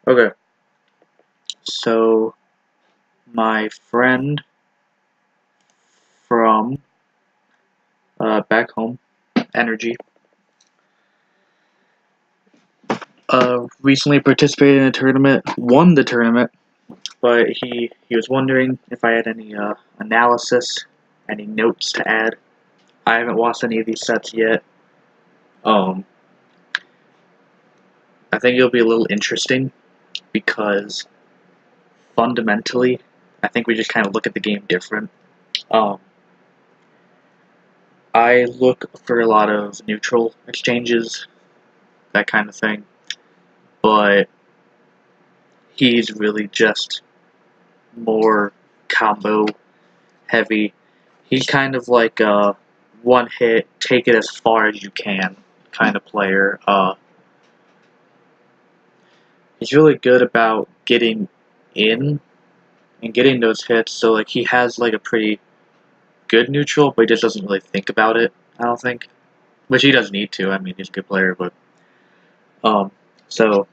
Okay, so my friend from back home, Energy, recently participated in a tournament, won the tournament, but he was wondering if I had any analysis, any notes to add. I haven't watched any of these sets yet. I think it'll be a little interesting because fundamentally, I think we just kind of look at the game different. Um, I look for a lot of neutral exchanges, that kind of thing, but he's really just more combo heavy. He's kind of like a one hit, take it as far as you can kind of player. He's really good about getting in and getting those hits, so like he has like a pretty good neutral, but he just doesn't really think about it, I don't think. Which he doesn't need to, I mean he's a good player, but so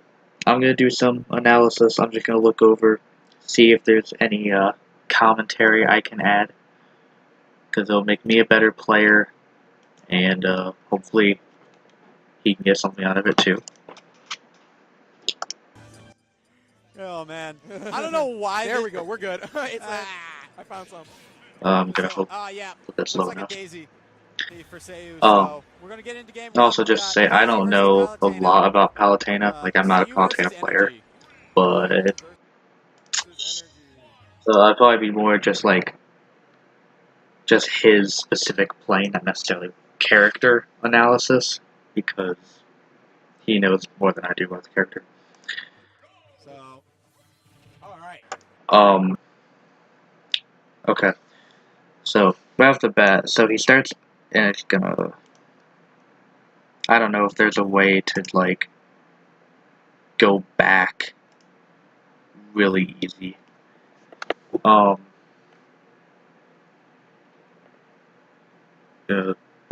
I'm gonna do some analysis. I'm just gonna look over, see if there's any commentary I can add, because it'll make me a better player, and hopefully he can get something out of it too. Oh man, I don't know why. There we go. We're good. It's I found some. I'm gonna hope yeah, that's looks low like enough. a daisy for Seiyu. So we're gonna get into game one. Also, just to say, I don't know a lot about Palutena. Like, I'm not a Palutena player, but so I'd probably be more just like just his specific plane, not necessarily character analysis, because he knows more than I do about the character. So, all right. Okay. So right off the bat, so he starts, and it's gonna. I don't know if there's a way to like go back really easy. I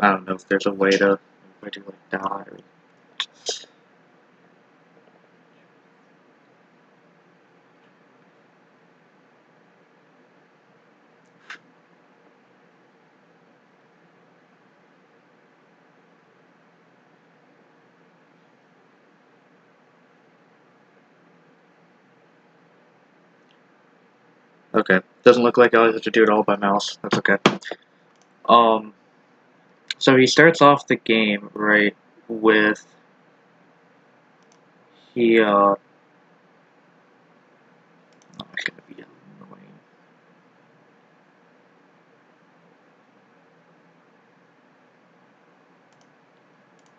don't know if there's a way to like die. Okay, doesn't look like I have to do it all by mouse. That's okay. So he starts off the game right with oh, it's gonna be annoying.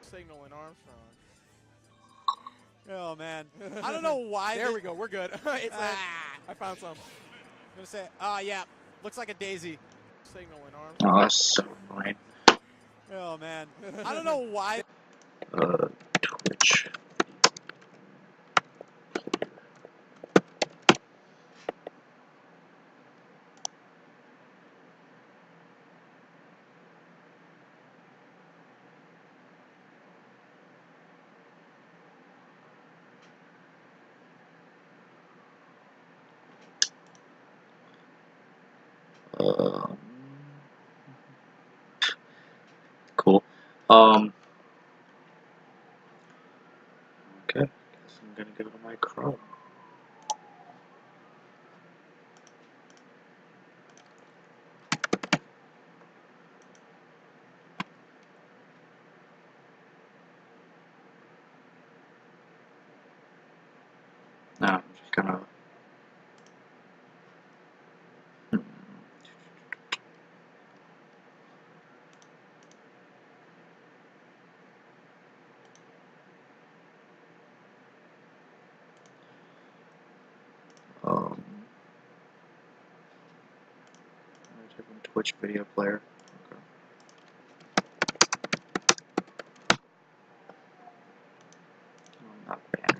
Signal in Armstrong. Oh man, I don't know why. There we go. We're good. It's I found some. I'm gonna say, yeah, looks like a daisy. Signal in Oh, Armstrong. that's so annoying. Oh man, I don't know why. Twitch. Cool. Okay. Guess I'm gonna go to my Chrome. Now I'm just gonna. Twitch video player. Okay. Not banner.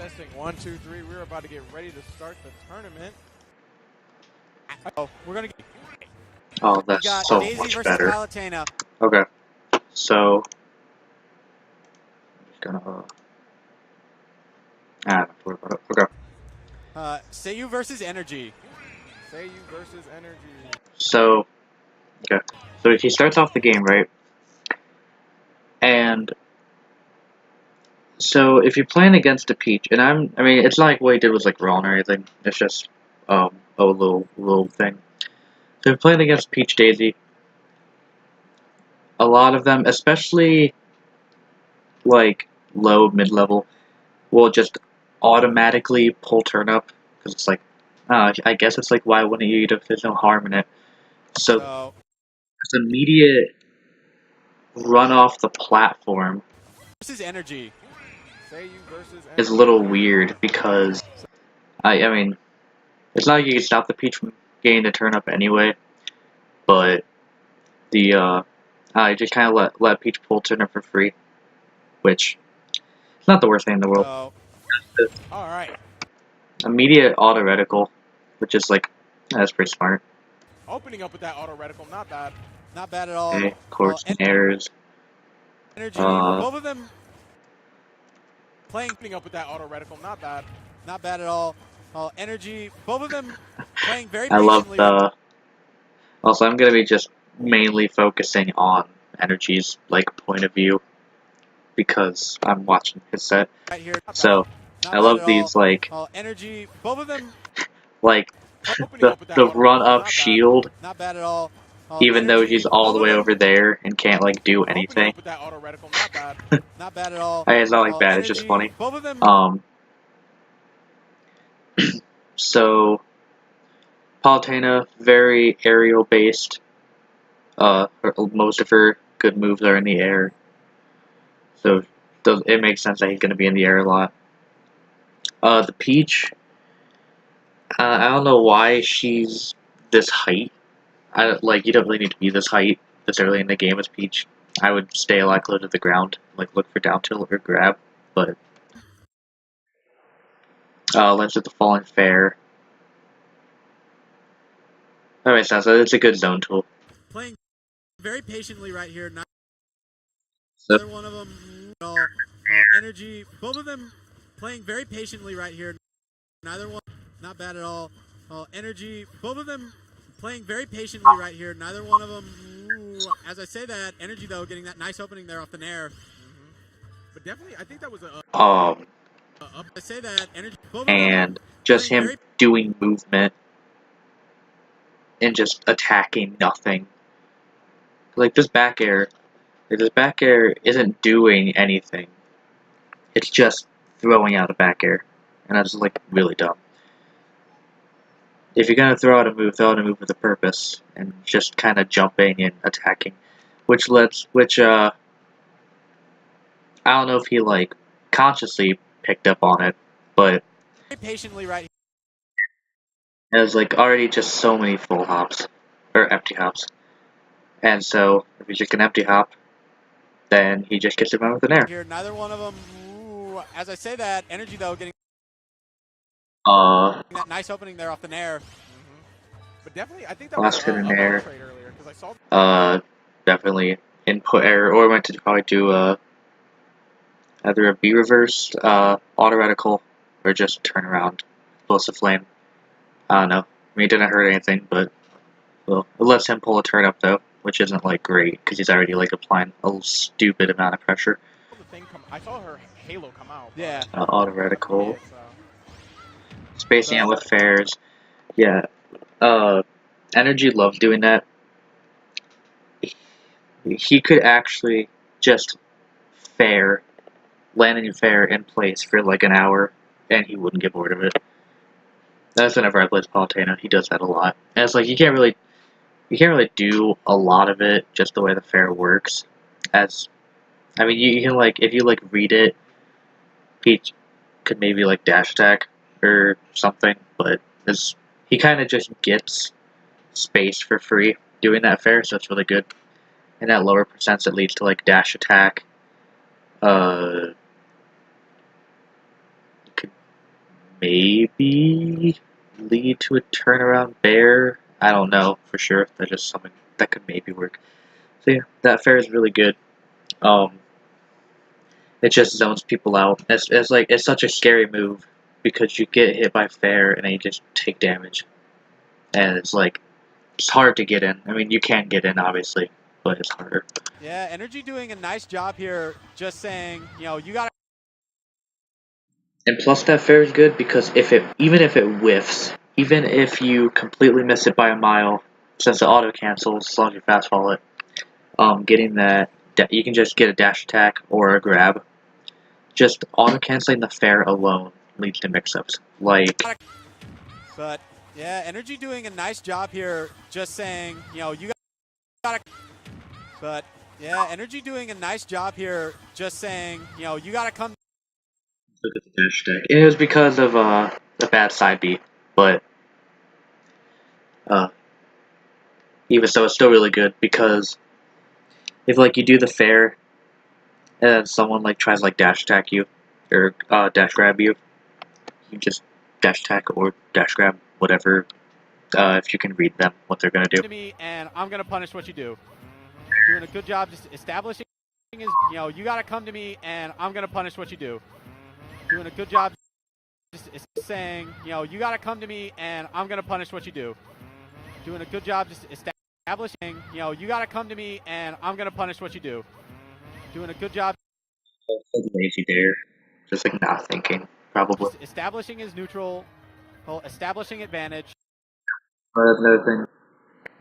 Testing 1, 2, 3. We're about to get ready to start the tournament. Oh, we're gonna get. Oh, We that's got so Daisy much versus better. Palutena. Okay, so I'm just gonna. Don't worry about it. Okay, Seiyu versus Energy. Seiyu versus Energy. so he starts off the game, right? And so if you're playing against a Peach, and I mean, it's not like what he did was like wrong or anything. It's just a little thing. So if you're playing against Peach Daisy, a lot of them, especially like low mid level, will just automatically pull turnip because it's like, I guess it's like, why wouldn't you eat if there's no harm in it? So it's immediate run off the platform Versus Energy. Seiyu versus Energy. is a little weird because I mean, it's not like you can stop the Peach from getting the turnip anyway, but the I just kind of let Peach pull turnip for free, which is not the worst thing in the world. All right. Immediate auto reticle, which is like, that's pretty smart. Opening up with that auto reticle, not bad. Not bad at all. Okay, course errors. Energy. Both of them playing. Opening up with that auto reticle, not bad. Not bad at all. Energy. Both of them playing very I love patiently. the. Also, I'm gonna be just mainly focusing on Energy's like point of view because I'm watching his set. Right here. So I love these like Energy. Both of them like the run up shield. Not bad at all. Even though he's all the way over there and can't like do anything. With that auto reticle, not bad. Not bad at all. It's not like bad. It's just funny. Both of them. So Palutena, very aerial based. Most of her good moves are in the air. So it makes sense that he's going to be in the air a lot. The Peach, I don't know why she's this height. You don't really need to be this height this early in the game as Peach. I would stay a lot closer to the ground, like look for down tilt or grab, but Lens of the Fallen Fair. That makes sense. It's a good zone tool. Playing very patiently right here. So, Neither one of them. Energy. Both of them playing very patiently right here. Neither one. Not bad at all. Energy. Both of them playing very patiently right here. Neither one of them. As I say that, Energy though getting that nice opening there off the nair. But definitely, I think that was a. I say that Energy. And just him doing movement and just attacking nothing. Like this back air isn't doing anything. It's just throwing out a back air, and that's like really dumb. If you're gonna throw out a move with a purpose, and just kind of jumping and attacking, which I don't know if he like consciously picked up on it, but very patiently right. it was like already just so many full hops or empty hops, and so if he's just an empty hop, then he just gets him out with an air. Here, neither one of them. As I say that, Energy though getting that nice opening there off the nair. But definitely, I think that last was hit in a air. trade earlier because I saw. Definitely input error, or meant to probably do either a B reversed, auto reticle, or just turn around, explosive flame. I don't know. I mean, it didn't hurt anything, but well, it lets him pull a turn up though, which isn't like great because he's already like applying a stupid amount of pressure. I saw her halo come out. Yeah. Auto reticle. Spacing out with fairs. Yeah. Energy loves doing that. He could actually just landing fair in place for like an hour, and he wouldn't get bored of it. That's whenever I play Palutena, he does that a lot. And it's like you can't really do a lot of it just the way the fair works. I mean, you can like if you like read it, Peach could maybe like dash attack or something, but he kind of just gets space for free doing that fair, so it's really good. And at lower percents, it leads to like dash attack. You could maybe lead to a turnaround bear. I don't know for sure. That's just something that could maybe work. So yeah, that fair is really good. It just zones people out. It's such a scary move because you get hit by fair and then you just take damage, and it's hard to get in. I mean, you can get in obviously, but it's harder. Yeah, Energy doing a nice job here. Just saying, you got. And plus that fair is good because even if it whiffs, even if you completely miss it by a mile, since it auto cancels as long as you fast fall it, getting that you can just get a dash attack or a grab. Just auto canceling the fair alone leads to mix-ups. But yeah, Energy doing a nice job here. Just saying, you got. But yeah, Energy doing a nice job here. Just saying, you got to come. Look at the dash attack. It was because of a bad side beat, but even so, it's still really good because if you do the fair and then someone tries dash attack you or dash grab you, you just dash attack or dash grab whatever. If you can read them, what they're gonna do. To me, and I'm gonna punish what you do. Doing a good job just establishing is, you gotta come to me, and I'm gonna punish what you do. Doing a good job just saying, you gotta come to me, and I'm gonna punish what you do. Doing a good job just establishing, you gotta come to me, and I'm gonna punish what you do. Doing a good job. Lazy there, just not thinking, probably. Just establishing is neutral, establishing advantage. That's another thing.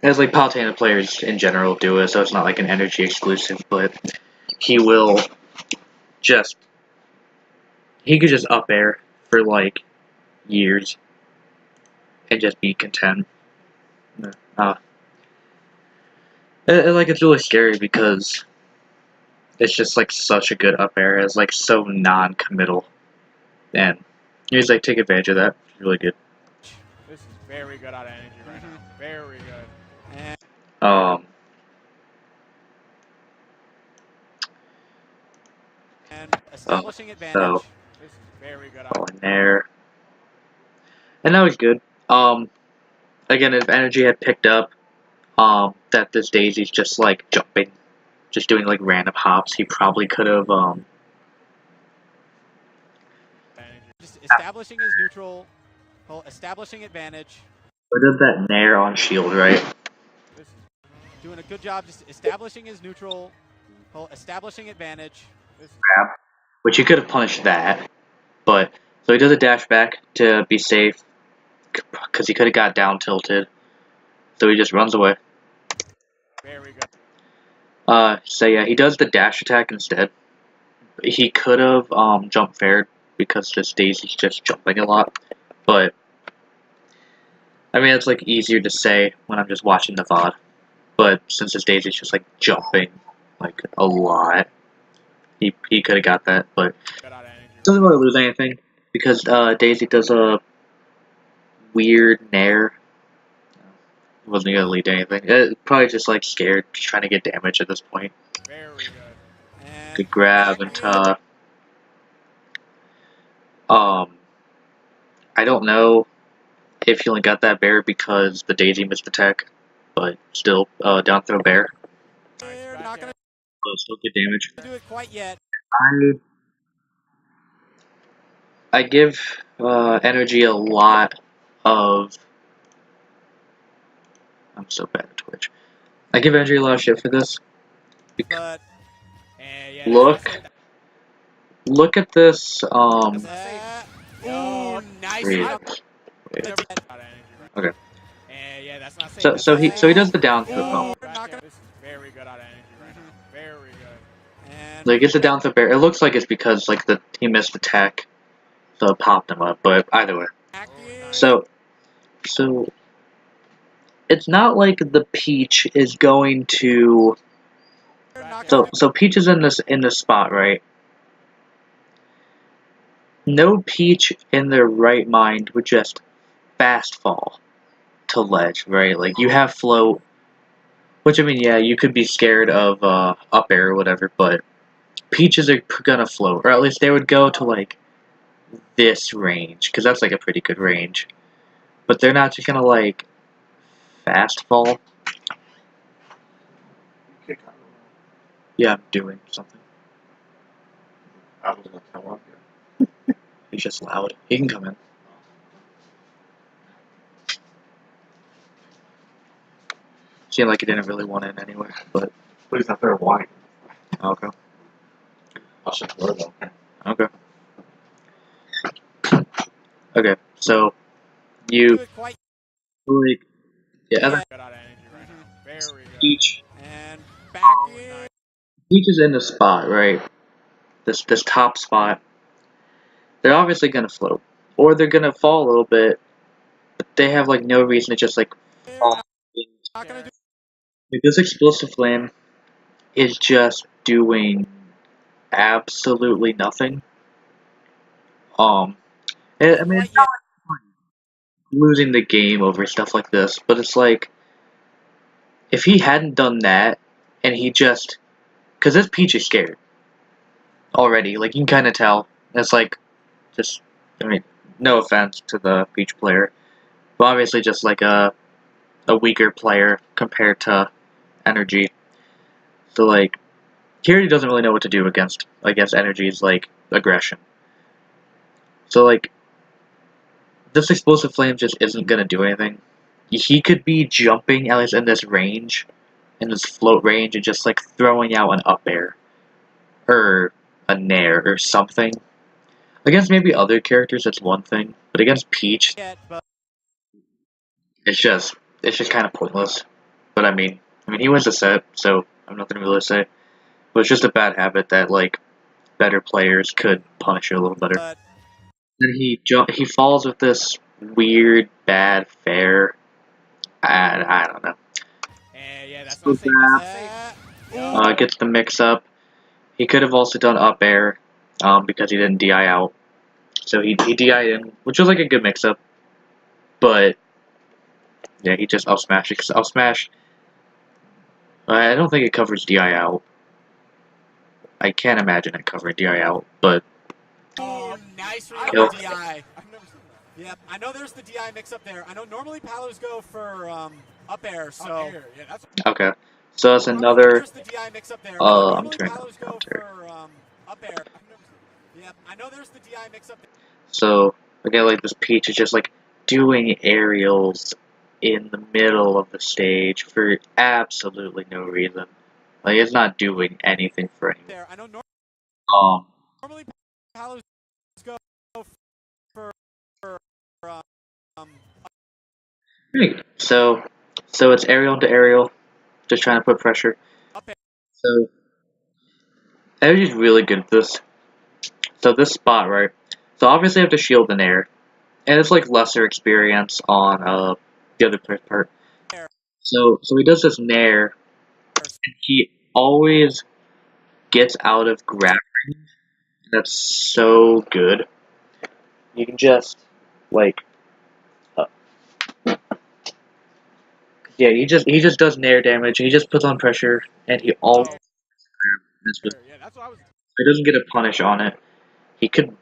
As Palutena players in general do it, so it's not an energy exclusive, but he will he could just up air for years and just be content. It's really scary because it's just such a good up air. It's so non-committal, and he's take advantage of that. It's really good. This is very good out of Energy right now. Very good. And establishing advantage. So, This is very good. In there, and that was good. Again, if Energy had picked up, that this Daisy's just jumping, just doing random hops, he probably could have Just establishing is neutral, establishing advantage. What did that nair on shield, right? This is doing a good job just establishing is neutral, establishing advantage. Grab, which he could have punished that, but so he does a dash back to be safe because he could have got down tilted, so he just runs away. Very good. So yeah, he does the dash attack instead. He could have jump faired because this Daisy's just jumping a lot, but I mean it's easier to say when I'm just watching the VOD, but since this Daisy's just jumping a lot, he could have got that, but doesn't really lose anything because Daisy does a weird nair. Wasn't gonna lead to anything. Probably just scared, trying to get damage at this point. Very good. And Good grab and I don't know if he only got that bear because the Daisy missed the tech, but still down throw bear. They're not gonna Still good damage. do it quite yet. I give Energy a lot of. I'm so bad at Twitch. I give Energy a lot of shit for this. But yeah, Look at this. ooh, nice. Okay. Yeah, that's not safe. So he does the down throw. This is very good out of Energy right now. Very good. And He gets the down throw bear. It looks like it's because he missed the tech, so it popped him up. But either way, so it's not like the Peach is going to. So Peach is in this spot, right? No Peach in their right mind would just fast fall to ledge, right? You have float, which I mean, yeah, you could be scared of up air or whatever, but Peaches are gonna float, or at least they would go to this range, because that's like a pretty good range. But they're not just gonna like fast fall. Yeah, I'm doing something. I was gonna come up here. He's just loud. He can come in. Seemed like he didn't really want in anyway, but Please not there wine. okay. I'll shut the door though. Okay. Okay, so you Do it quite like yeah, yet. Got out of energy right now. Very good. Peach And back in. Peach is in the spot, right? This top spot. They're obviously gonna float. Or they're gonna fall a little bit, but they have like no reason to just like fall. Not gonna do. Like, this explosive flame is just doing absolutely nothing. I mean, it's not like losing the game over stuff like this, but it's like if he hadn't done that and he just, because this Peach is scared already. Like you can kind of tell. It's like just, I mean, no offense to the Peach player, but obviously just like a weaker player compared to Energy. So like, Kirby doesn't really know what to do against Energy's like aggression. So like, this explosive flame just isn't gonna do anything. He could be jumping at least in this range, in this float range, and just like throwing out an up air or a nair or something. Against maybe other characters, that's one thing, but against Peach, Yet, but it's just kind of pointless. But I mean, he wins the set, so I have nothing really to say. But it's just a bad habit that like better players could punish it a little better. Then he falls with this weird bad fair. I don't know. Yeah, that's not safe. That's not safe. Gets the mix up. He could have also done up air, because he didn't DI out. So he DI'd in, which was like a good mix up. But yeah, he just up smashed it. Cause up smash, I don't think it covers DI out. I can't imagine it covering DI out, but oh, nice read Kill. on the DI. I've never seen that. Yep, I know there's the DI mix up there. I know normally Palos go for up air, so. Up here. Yeah, that's. okay. So that's another. There's the DI mix up there. I know I'm normally turning Palos go commentary. for up air. Yep, I know there's the DI mix up there. So again, like this Peach is just like doing aerials in the middle of the stage for absolutely no reason. Like it's not doing anything for anyone. There, I know normally Palos go for So it's aerial to aerial, just trying to put pressure. up air. So Energy's really good at this. So this spot, right? So obviously I have to shield in air, and it's like lesser experience on the other part. So he does this nair, and he always gets out of grab range. That's so good. You can just like, yeah, he just does nair damage. He just puts on pressure, and he always Yeah, that's what I was. he doesn't get a punish on it. He could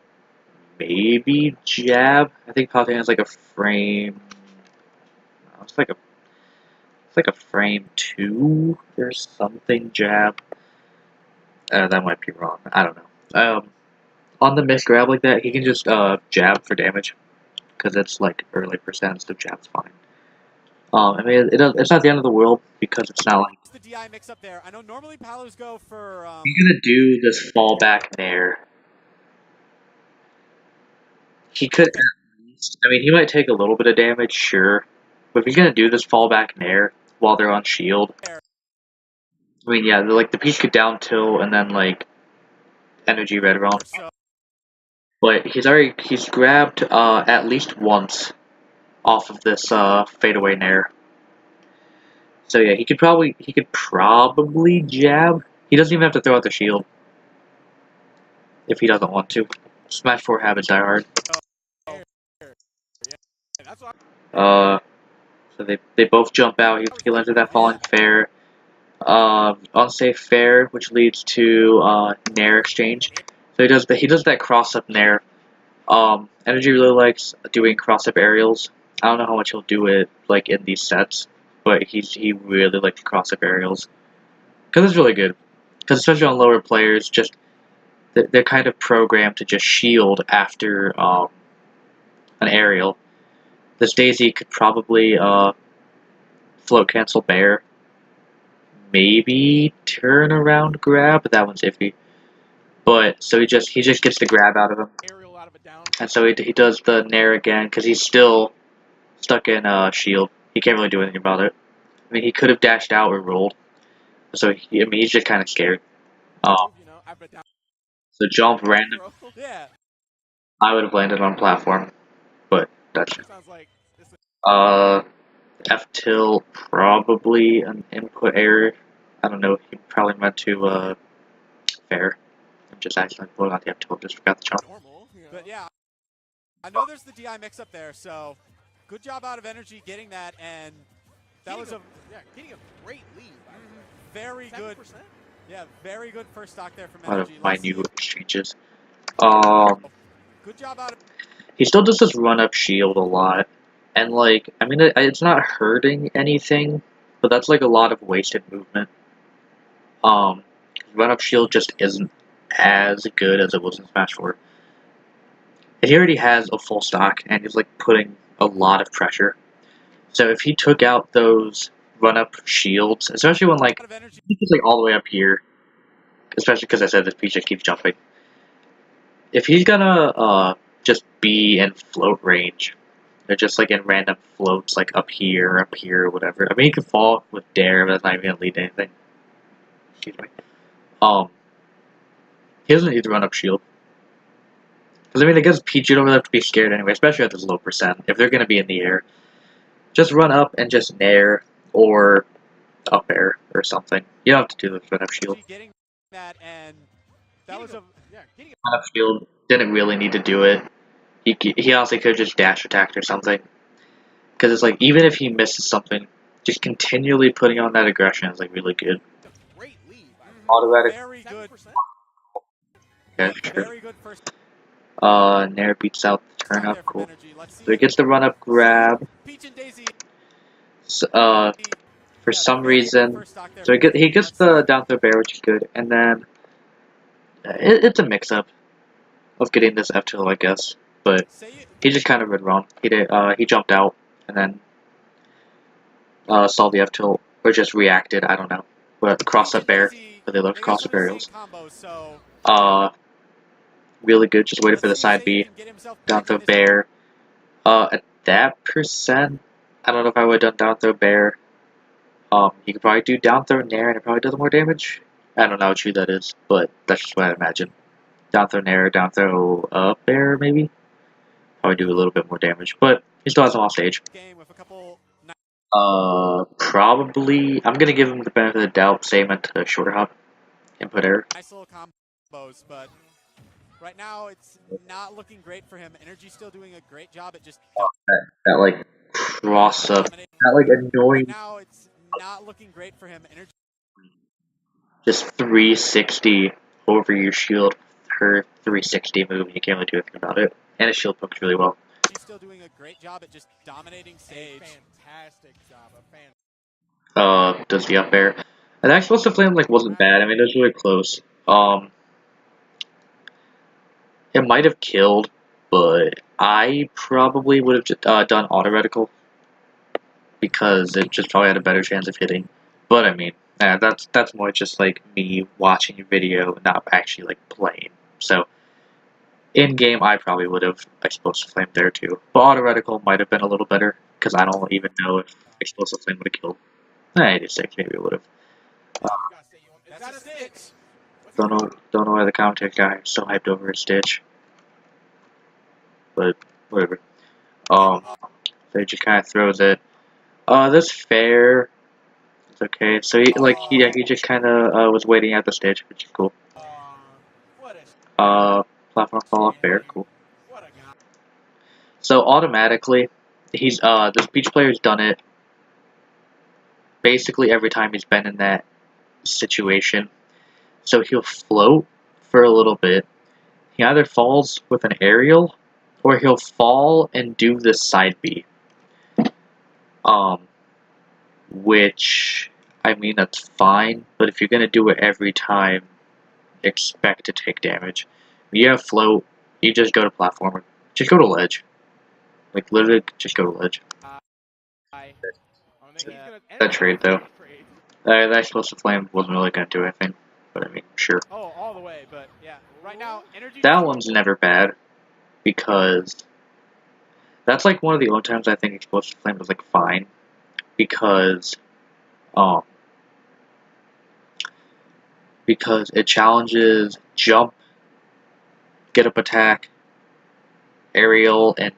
maybe jab. I think Pathing has like a frame. It's like a frame 2 or something jab. That might be wrong. I don't know. On the mixed grab like that, he can just jab for damage because it's like early percent, so jab's fine. I mean, it's not the end of the world because it's not like The DI mix up there. I know normally Palos go for he's gonna do this fallback nair. He could at least, I mean, he might take a little bit of damage, sure, but if he's gonna do this fallback nair while they're on shield, I mean, yeah, like the Peach could down tilt and then like energy red realm. But he's grabbed at least once off of this fadeaway nair. So yeah, he could probably jab. He doesn't even have to throw out the shield if he doesn't want to. Smash 4 habits die hard. That's what. So they both jump out. He lands with that falling fair. Unsafe fair, which leads to nair exchange. So he does that cross up nair, Energy really likes doing cross-up aerials. I don't know how much he'll do it like in these sets, but he really likes cross-up aerials because it's really good. Because especially on lower players, just they're kind of programmed to just shield after an aerial. This Daisy could probably float cancel bear, maybe turn around grab, but that one's iffy. But so he just gets the grab out of him, Aerial out of a down. and so he does the nair again because he's still stuck in shield. He can't really do anything about it. I mean, he could have dashed out or rolled, so I mean he's just kind of scared. You know, out of a down. So jump random. Yeah. I would have landed on platform, but that's Sounds like this is F tilt probably an input error. I don't know. He probably meant to fair. I'm just accidentally pulling out the F tilt. Just forgot the jump. normal. You know. But yeah, I know there's the DI mix up there, so good job out of Energy getting that, and that was a getting a great lead. very good. 7%? Yeah, very good first stock there from A lot Energy. of minute exchanges. Good job out of. He still does this run up shield a lot, and like I mean it's not hurting anything, but that's like a lot of wasted movement. Run up shield just isn't as good as it was in Smash 4. And he already has a full stock, and he's like putting a lot of pressure. So if he took out those run up shields, especially when like he's like all the way up here, especially because I said this piece just keeps jumping. If he's gonna just be in float range, or just like in random floats, like up here, whatever. I mean, he could fall with dare, but that's not even gonna lead to anything. Excuse me. He doesn't need to run up shield. Because I mean, I guess Peach, you don't really have to be scared anyway, especially at this low percent. If they're gonna be in the air, just run up and just nair or up air or something. You don't have to do the run up shield. Getting that, and that was a Getting Run up shield didn't really need to do it. He honestly could have just dash attacked or something. Because it's like, even if he misses something, just continually putting on that aggression is like really good. a great lead. Automatic. very good. 7%? Yeah, sure. Very good first. Nair beats out the turn up, cool. So he gets the run up grab. Peach and Daisy. So, for some reason, so he gets the down throw bear, which is good, and then it's a mix up of getting this F tilt, I guess. But he just kind of read wrong. He jumped out and then saw the F tilt or just reacted. I don't know. But cross up bear, but they love cross up aerials. Really good. Just waited for the side B. Down throw bear. At that percent, I don't know if I would have done down throw bear. You could probably do down throw nair and it probably does more damage. I don't know how true that is, but that's just what I imagine. Down throw nair, down throw up air maybe. Probably do a little bit more damage, but he still has him off stage. Probably I'm gonna give him the benefit of the doubt. Say meant to short hop, input error. Nice little combos, but right now it's not looking great for him. Energy's still doing a great job at just That like cross up, that like annoying. Right now it's not looking great for him. Energy. Just 360 over your shield. Her 360 move, and you can't really do anything about it. And his shield pokes really well. He's still doing a great job at just dominating stage. Fantastic job. Does the up air. And the explosive flame like wasn't bad. I mean, it was really close. It might have killed, but I probably would have just done auto reticle because it just probably had a better chance of hitting. But I mean, that's more just like me watching a video, not actually like playing. So in game, I probably would have explosive flame there too. But auto reticle might have been a little better because I don't even know if explosive flame would have killed. 86 maybe it would have. That's a stitch. Don't know why the commentary guy is so hyped over a stitch. But whatever. So he just kind of throws it. This fair. It's okay. So he just kind of was waiting at the stage, which is cool. Platform fall off fair, cool. So automatically, he's this Peach player's done it basically every time he's been in that situation. So he'll float for a little bit. He either falls with an aerial or he'll fall and do the side B. Which, I mean, that's fine, but if you're gonna do it every time, expect to take damage. When you have float, you just go to platformer. Just go to ledge. Like, literally, just go to ledge. That trade, though. That explosive flame wasn't really gonna do anything, but I mean, sure. Oh, all the way, but yeah. Right now, energy. That one's never bad, because that's like one of the only times I think explosive flame was like fine, because it challenges jump, get up attack, aerial, and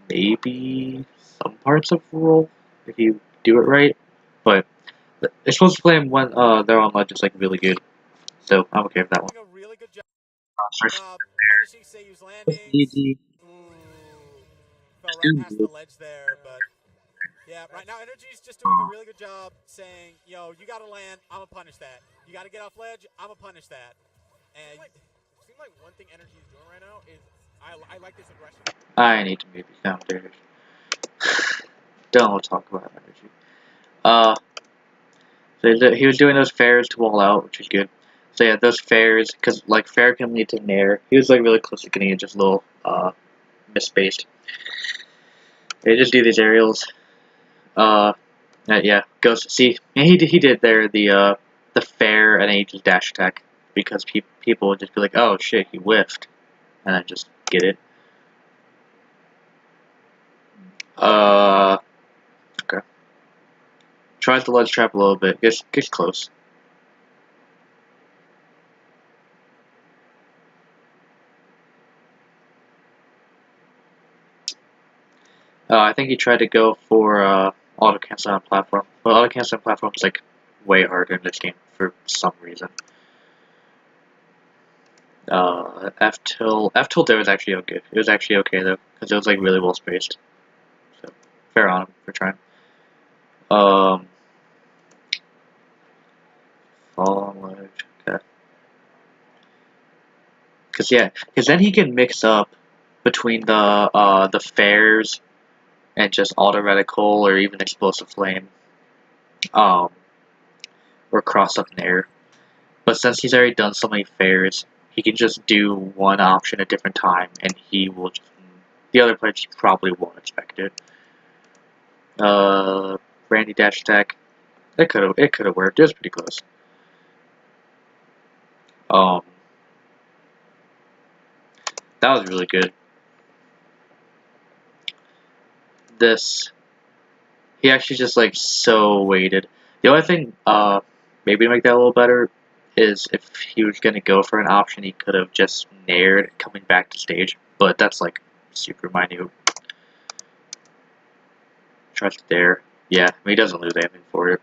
maybe some parts of roll if you do it right. But explosive flame when they're on ledge is like really good, so I'm okay with that one. Doing a really good job First, punishing Seiyu's landings. easy. Ooh, fell right past the ledge there, but yeah, right now Energy's just doing a really good job saying, yo, you gotta land, I'ma punish that. You gotta get off ledge, I'ma punish that. And Seems like one thing energy is doing right now is I like this aggression. I need to maybe downstairs. Don't talk about energy. So he was doing those fairs to wall out, which is good. So yeah, those fairs, because like fair can lead to nair. He was like really close to getting it, just a little misspaced. They just do these aerials. Yeah, goes see he did there the fair, and then he just dash attack because people would just be like, oh shit, he whiffed, and then just get it. Okay. Tries the ledge trap a little bit, gets close. I think he tried to go for auto cancel on platform. Well, auto cancel on platform is like way harder in this game for some reason. F tilt there was actually okay. It was actually okay though, because it was like really well spaced. So fair on him for trying. Fall on ledge. Okay. Because then he can mix up between the fairs and just auto reticle or even explosive flame, or cross up nair. But since he's already done so many fairs, he can just do one option at a different time, and he will just, the other players probably won't expect it. Randy dash attack. It could have worked. It was pretty close. That was really good. He actually just like so waited. The only thing, maybe to make that a little better, is if he was gonna go for an option, he could have just nared coming back to stage. But that's like super minute. Tries to dare. Yeah, I mean, he doesn't lose anything for it.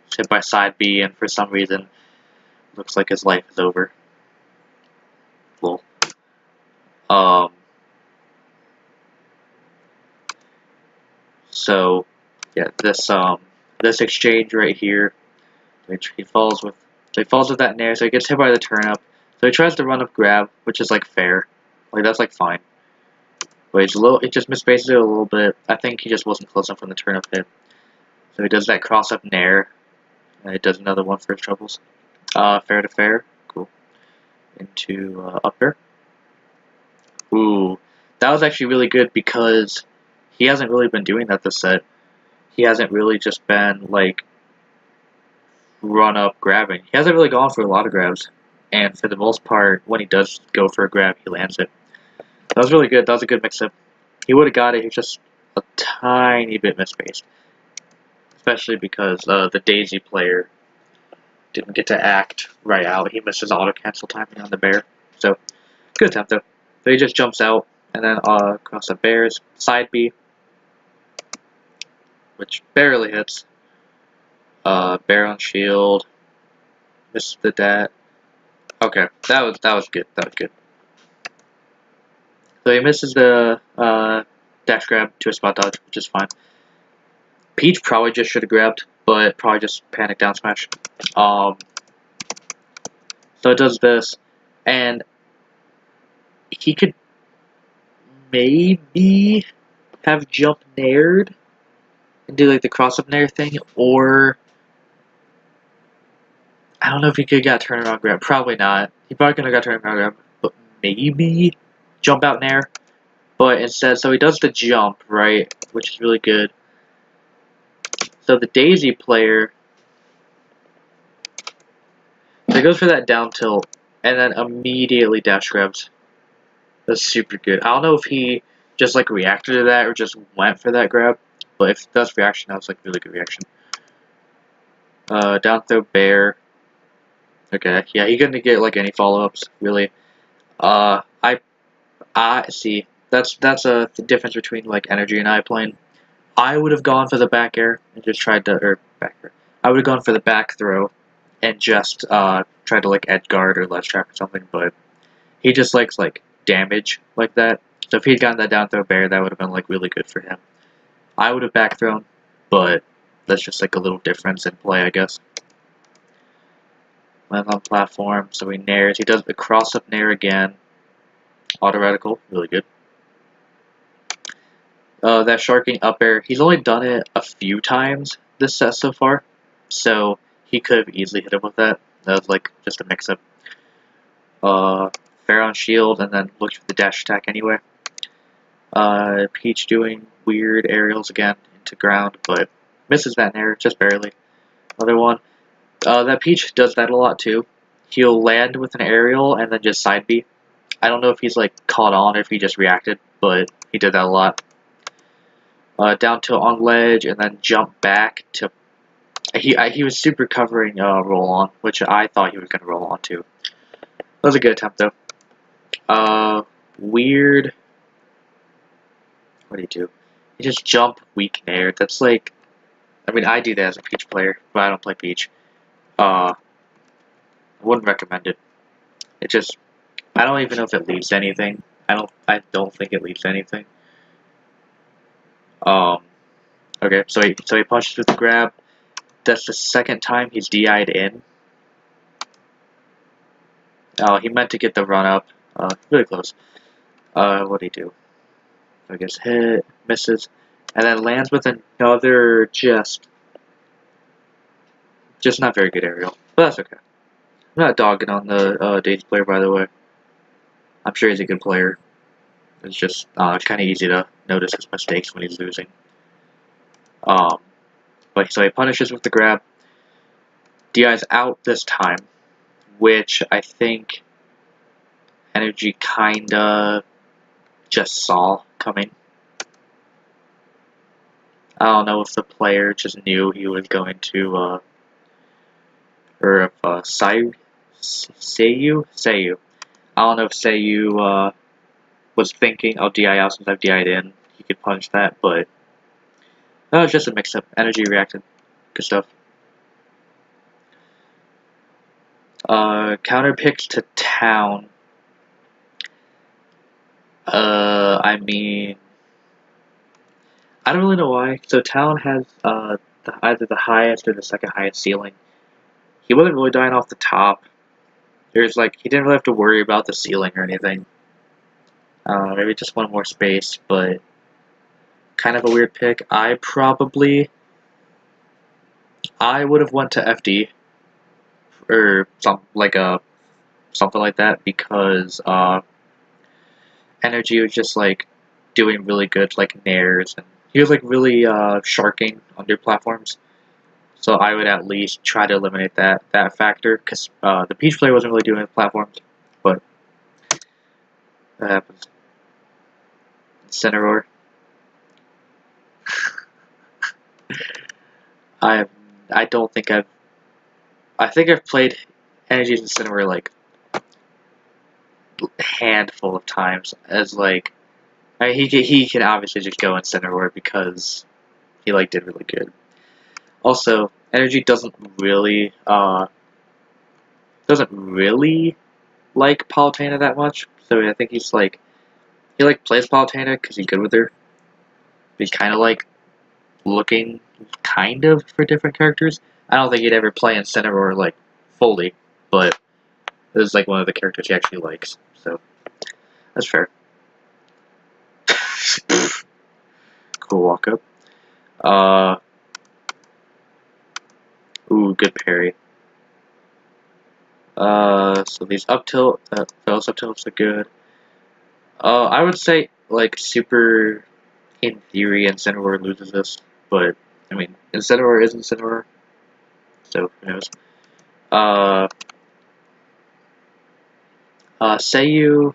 He's hit by side B, and for some reason, looks like his life is over. Lol. So, yeah, this exchange right here, which he falls with that nair, so he gets hit by the turn up. So he tries to run up grab, which is like fair. Like that's like fine. But it just misspaces it a little bit. I think he just wasn't close enough on the turn up hit. So he does that cross up nair. And he does another one for his troubles. Fair to fair. Cool. Into up air. Ooh. That was actually really good because he hasn't really been doing that this set. He hasn't really just been like run up grabbing. He hasn't really gone for a lot of grabs. And for the most part, when he does go for a grab, he lands it. That was really good. That was a good mix-up. He would have got it. He was just a tiny bit misspaced. Especially because the Daisy player didn't get to act right out. He missed his auto-cancel timing on the bear. So, good attempt though. So he just jumps out, and then across the bears. Side B, which barely hits. Bear on shield. Missed the dat. Okay, that was good. That was good. So he misses the dash grab to a spot dodge, which is fine. Peach probably just should have grabbed, but probably just panic down smash. So it does this, and he could maybe have jump nared and do like the cross up nair thing, or I don't know if he could have got turnaround grab. Probably not. He probably could have got turnaround grab, but maybe jump out nair. But instead, so he does the jump, right, which is really good. So the Daisy player, so he goes for that down tilt, and then immediately dash grabs. That's super good. I don't know if he just like reacted to that or just went for that grab, but if that's reaction, that was like really good reaction. Down throw bear. Okay, yeah, he couldn't get like any follow-ups really. I see. That's the difference between like energy and I playing. I would have gone for the back air and just tried to back air. I would have gone for the back throw and just tried to like edge guard or ledge trap or something, but he just likes like damage like that. So if he'd gotten that down throw bear, that would have been like really good for him. I would have back thrown, but that's just like a little difference in play, I guess. Lands on platform, so he nairs. He does the cross up nair again. Auto radical, really good. That sharking up air, he's only done it a few times this set so far, so he could have easily hit him with that. That was like just a mix up. Fair on shield, and then looked for the dash attack anyway. Peach doing weird aerials again into ground, but misses that nair, just barely. Another one. That Peach does that a lot too. He'll land with an aerial and then just side B. I don't know if he's like caught on or if he just reacted, but he did that a lot. Down tilt on ledge and then jump back to. He was super covering roll on, which I thought he was gonna roll on too. That was a good attempt though. Weird. What do you do? You just jump weak nair. That's like, I mean, I do that as a Peach player, but I don't play Peach. I wouldn't recommend it. It just, I don't even know if it leads to anything. I don't think it leads to anything. Okay, so he punches with the grab. That's the second time he's DI'd in. Oh, he meant to get the run up. Really close. What did he do? I guess hit, misses, and then lands with another just not very good aerial. But that's okay. I'm not dogging on the Daisy player, by the way. I'm sure he's a good player. It's just kind of easy to notice his mistakes when he's losing. But so he punishes with the grab. DI's out this time, which I think Energy kinda just saw coming. I don't know if the player just knew he was going to, or if Seiyu. I don't know if Seiyu was thinking, oh, DI out since I've DI'd in, he could punish that, but that was just a mix-up. Energy reacted. Good stuff. Counter picks to Town. I mean, I don't really know why. So Town has either the highest or the second highest ceiling. He wasn't really dying off the top. There's like, he didn't really have to worry about the ceiling or anything. Maybe just one more space, but kind of a weird pick. I would have went to FD or something like that, because Energy was just like doing really good like nairs, and he was like really sharking under platforms. So I would at least try to eliminate that factor, because the Peach player wasn't really doing the platforms, but that happens. Center roar. I don't think I think I've played Energies in Cinema like a handful of times. As like, I mean, he can obviously just go in Center Roar because he like did really good. Also, Energy doesn't really like Palutena that much, so I think he's like, he like plays Palutena because he's good with her. But he's kind of like looking kind of for different characters. I don't think he'd ever play in Center Roar like fully, but this is like one of the characters he actually likes, so that's fair. Cool walk up. Ooh, good parry. So these up tilt, those up tilts are good. I would say, like, super, in theory, Incineroar loses this, but, I mean, Incineroar is Incineroar, so who knows. Seiyu,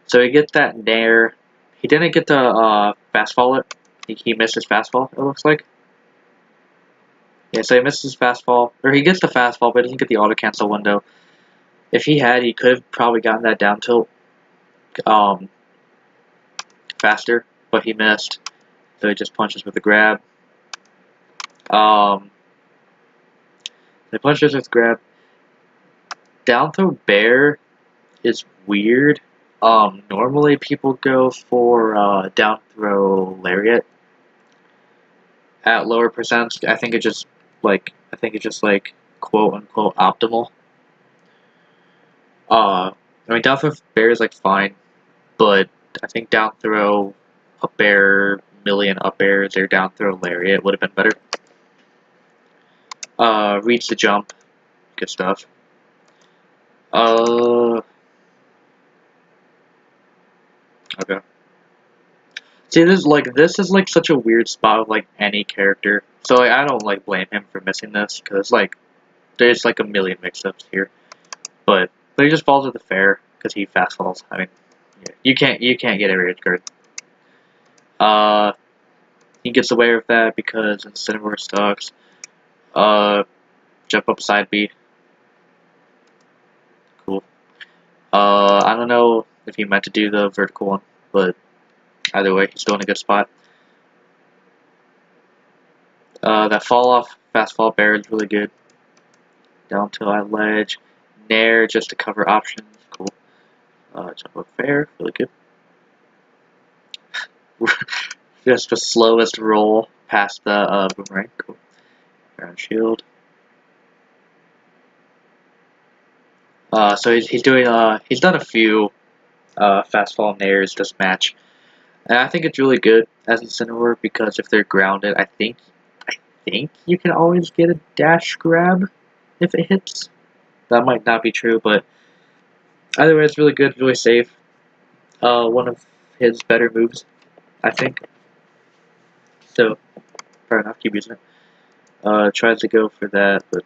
so he gets that Nair. He didn't get the, fast fall it. He missed his fast fall, it looks like. Yeah, so he missed his fast fall, or he gets the fast fall, but he doesn't get the auto cancel window. If he had, he could have probably gotten that down tilt, faster, but he missed. So he just punches with the grab. The punches with grab. Down throw bear is weird. Normally people go for down throw lariat at lower percents. I think it's just like quote unquote optimal. I mean down throw bear is like fine, but I think down throw up air, million up airs, or down throw lariat would have been better. Reach the jump, good stuff. Okay. See, this is like such a weird spot of like any character. So like, I don't like blame him for missing this because like there's like a million mix-ups here, but he just falls with the fair because he fast falls. I mean, yeah, you can't get every edge guard. He gets away with that because Incineroar sucks. Jump up side B. Cool. I don't know if he meant to do the vertical one, but either way, he's still in a good spot. That fall off fast fall bear is really good. Down to that ledge. Nair just to cover options. Cool. Jump up fair. Really good. Just the slowest roll past the boomerang. Cool. Ground shield. So he's doing he's done a few fast fall nairs this match, and I think it's really good as Incineroar because if they're grounded, I think you can always get a dash grab if it hits. That might not be true, but either way, it's really good, really safe. One of his better moves, I think. So, fair enough, keep using it. Tries to go for that, but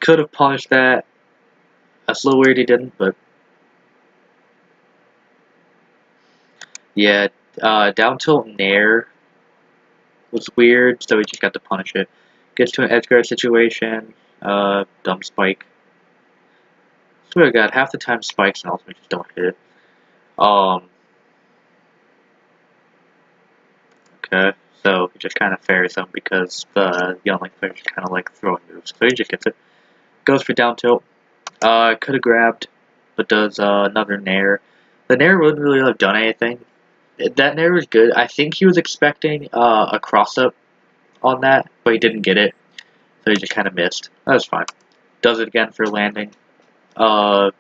could have punished that. That's a little weird he didn't, but yeah, down tilt Nair was weird, so he just got to punish it. Gets to an edge guard situation, dumb spike. Swear to God, half the time spikes and ultimate just don't hit. Okay, so he just kind of fairs them because the youngling players are kind of like throwing moves, so he just gets it. Goes for down tilt. Could have grabbed, but does another Nair. The Nair wouldn't really have done anything. That Nair was good. I think he was expecting a cross up on that, but he didn't get it, so he just kind of missed. That was fine. Does it again for landing. I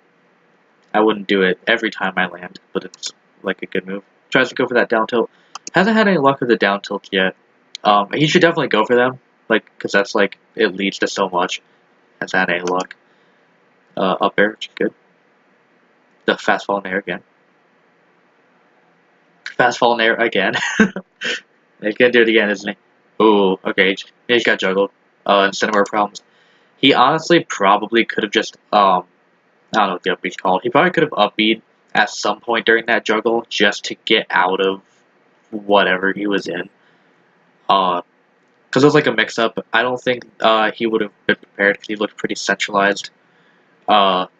wouldn't do it every time I land, but it's like a good move. Tries to go for that down tilt. Hasn't had any luck with the down tilt yet. He should definitely go for them, like, because that's like it leads to so much. Hasn't had any luck. Up air, which is good. The fast fall Nair again. Fast fall Nair again. He's gonna do it again, isn't he? Ooh, okay. He just got juggled. Incineroar problems. He honestly probably could have just, I don't know what the up B's called. He probably could have up B'd at some point during that juggle just to get out of whatever he was in. Because it was like a mix-up. I don't think he would have been prepared because he looked pretty centralized. Not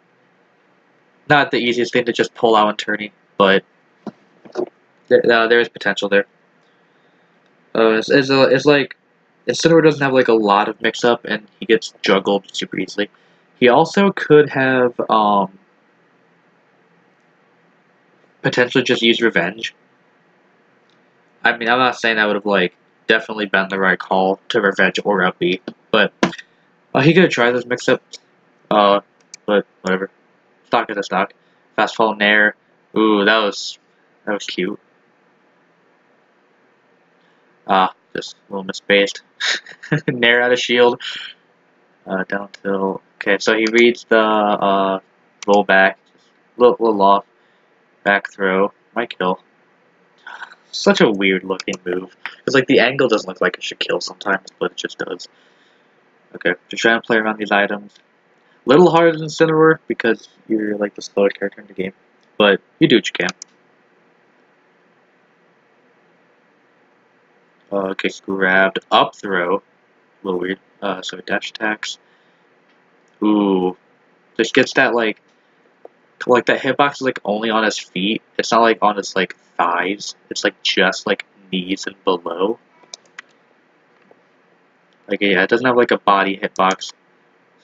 the easiest thing to just pull out in tourney, but there is potential there. It's like Incineroar doesn't have like a lot of mix-up, and he gets juggled super easily. He also could have potentially just used revenge. I mean, I'm not saying that would have like definitely been the right call to revenge or up B, but he could have tried those mix-ups. But whatever. Stock is a stock. Fast fall nair. Ooh, that was cute. Just a little misspaced. Nair out of shield. Down tilt. Okay, so he reads the roll back. Just little off. Back throw. Might kill. Such a weird looking move. Because like the angle doesn't look like it should kill sometimes, but it just does. Okay, just trying to play around these items. Little harder than Cineroar because you're like the slower character in the game. But you do what you can. Okay, grabbed. Up throw. A little weird. So dash attacks. Ooh. Just gets that like that hitbox is like only on his feet. It's not like on his like thighs. It's like just like knees and below. Like yeah, it doesn't have like a body hitbox.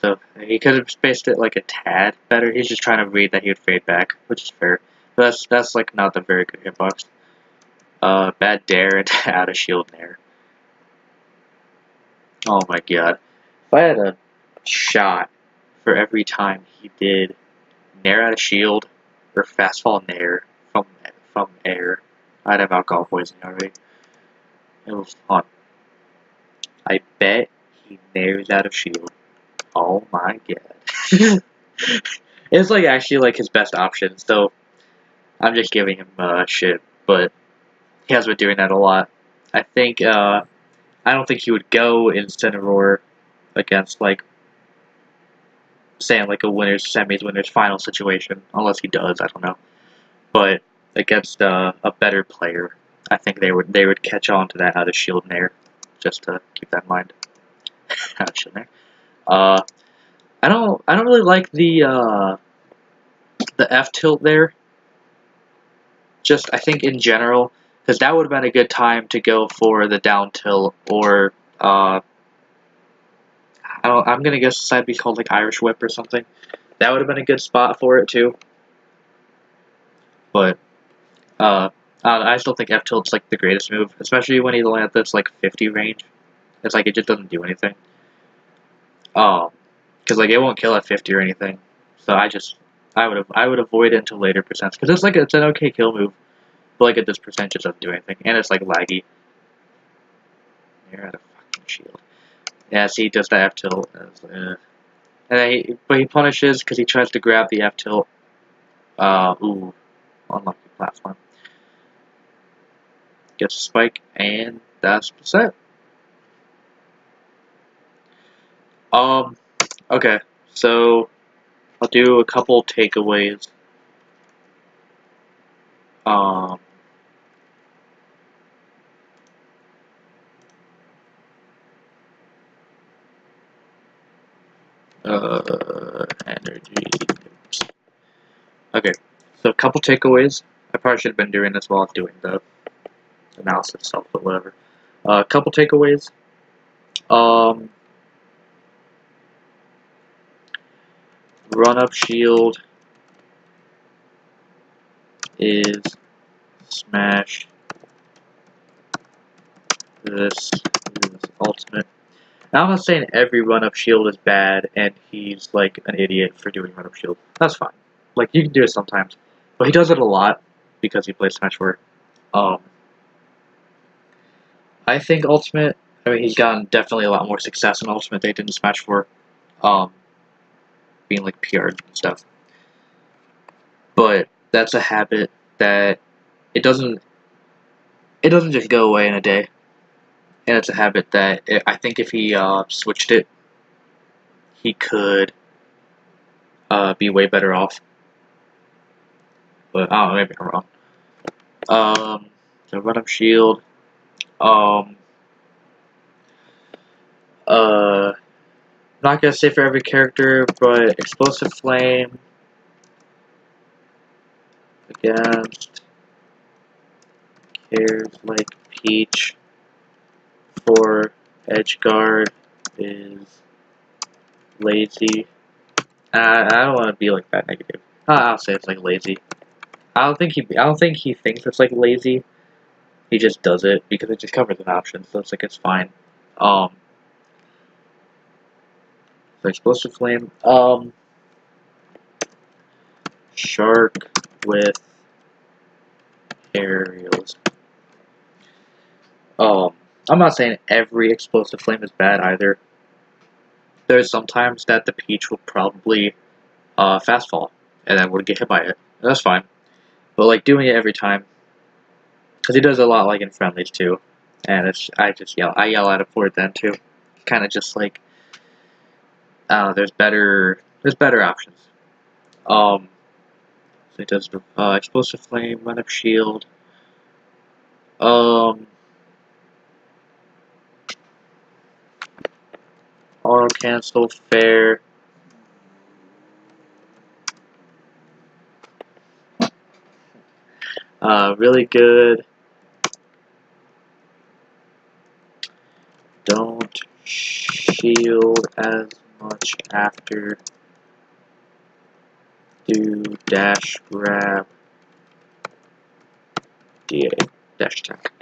So he could have spaced it like a tad better. He's just trying to read that he would fade back, which is fair. But that's like not the very good hitbox. Bad dare and out of shield nair. Oh my god. If I had a shot for every time he did nair out of shield or fast fall nair from air, I'd have alcohol poisoning already. It was fun. I bet he nairs out of shield. Oh my god. It's like actually like his best option, so I'm just giving him shit, but he has been doing that a lot. I think I don't think he would go in Cineroar against like saying like a winners semis, winners final situation, unless he does, I don't know. But against a better player, I think they would catch on to that out of shield nair. Just to keep that in mind. Out of shield nair. I don't really like the F tilt there. Just I think in general, because that would have been a good time to go for the down tilt or I'm gonna guess this would be called like Irish Whip or something. That would have been a good spot for it too. But I still think F tilt's like the greatest move, especially when he's only at this like 50 range. It's like it just doesn't do anything. Because like it won't kill at 50 or anything. So I would avoid it until later percents because it's an okay kill move, but like at this percent it doesn't do anything and it's like laggy. You're out of fucking shield. Yeah, see, he does the F tilt. But he punishes because he tries to grab the F tilt. Ooh, unlucky platform. Gets a spike and that's the set. Okay, so I'll do a couple takeaways. Energy. Okay, so a couple takeaways. I probably should have been doing this while I was doing the analysis itself, but whatever. A couple takeaways. Run up shield is smash. This is ultimate. Now I'm not saying every run up shield is bad and he's like an idiot for doing run up shield. That's fine. Like you can do it sometimes, but he does it a lot because he plays Smash 4. I think Ultimate. I mean, he's gotten definitely a lot more success in Ultimate than he did in Smash 4. Being like PR'd and stuff. But that's a habit that it doesn't just go away in a day. And it's a habit that I think if he switched it, he could be way better off. But I don't know, maybe I'm wrong. So run up shield. Not gonna say for every character, but explosive flame against characters like Peach for edge guard is lazy. I don't want to be like that negative. I'll say it's like lazy. I don't think he thinks it's like lazy. He just does it because it just covers an option, so it's like it's fine. So explosive flame. Shark with aerials. I'm not saying every explosive flame is bad either. There's sometimes that the Peach will probably fast fall, and then would get hit by it. That's fine. But like doing it every time, because he does a lot like in friendlies too, and I yell at him for it then too. Kind of just like there's better options. So he does explosive flame, run up shield. Auto cancel, fair. Really good. Don't shield as much after. Do dash grab. DA dash attack.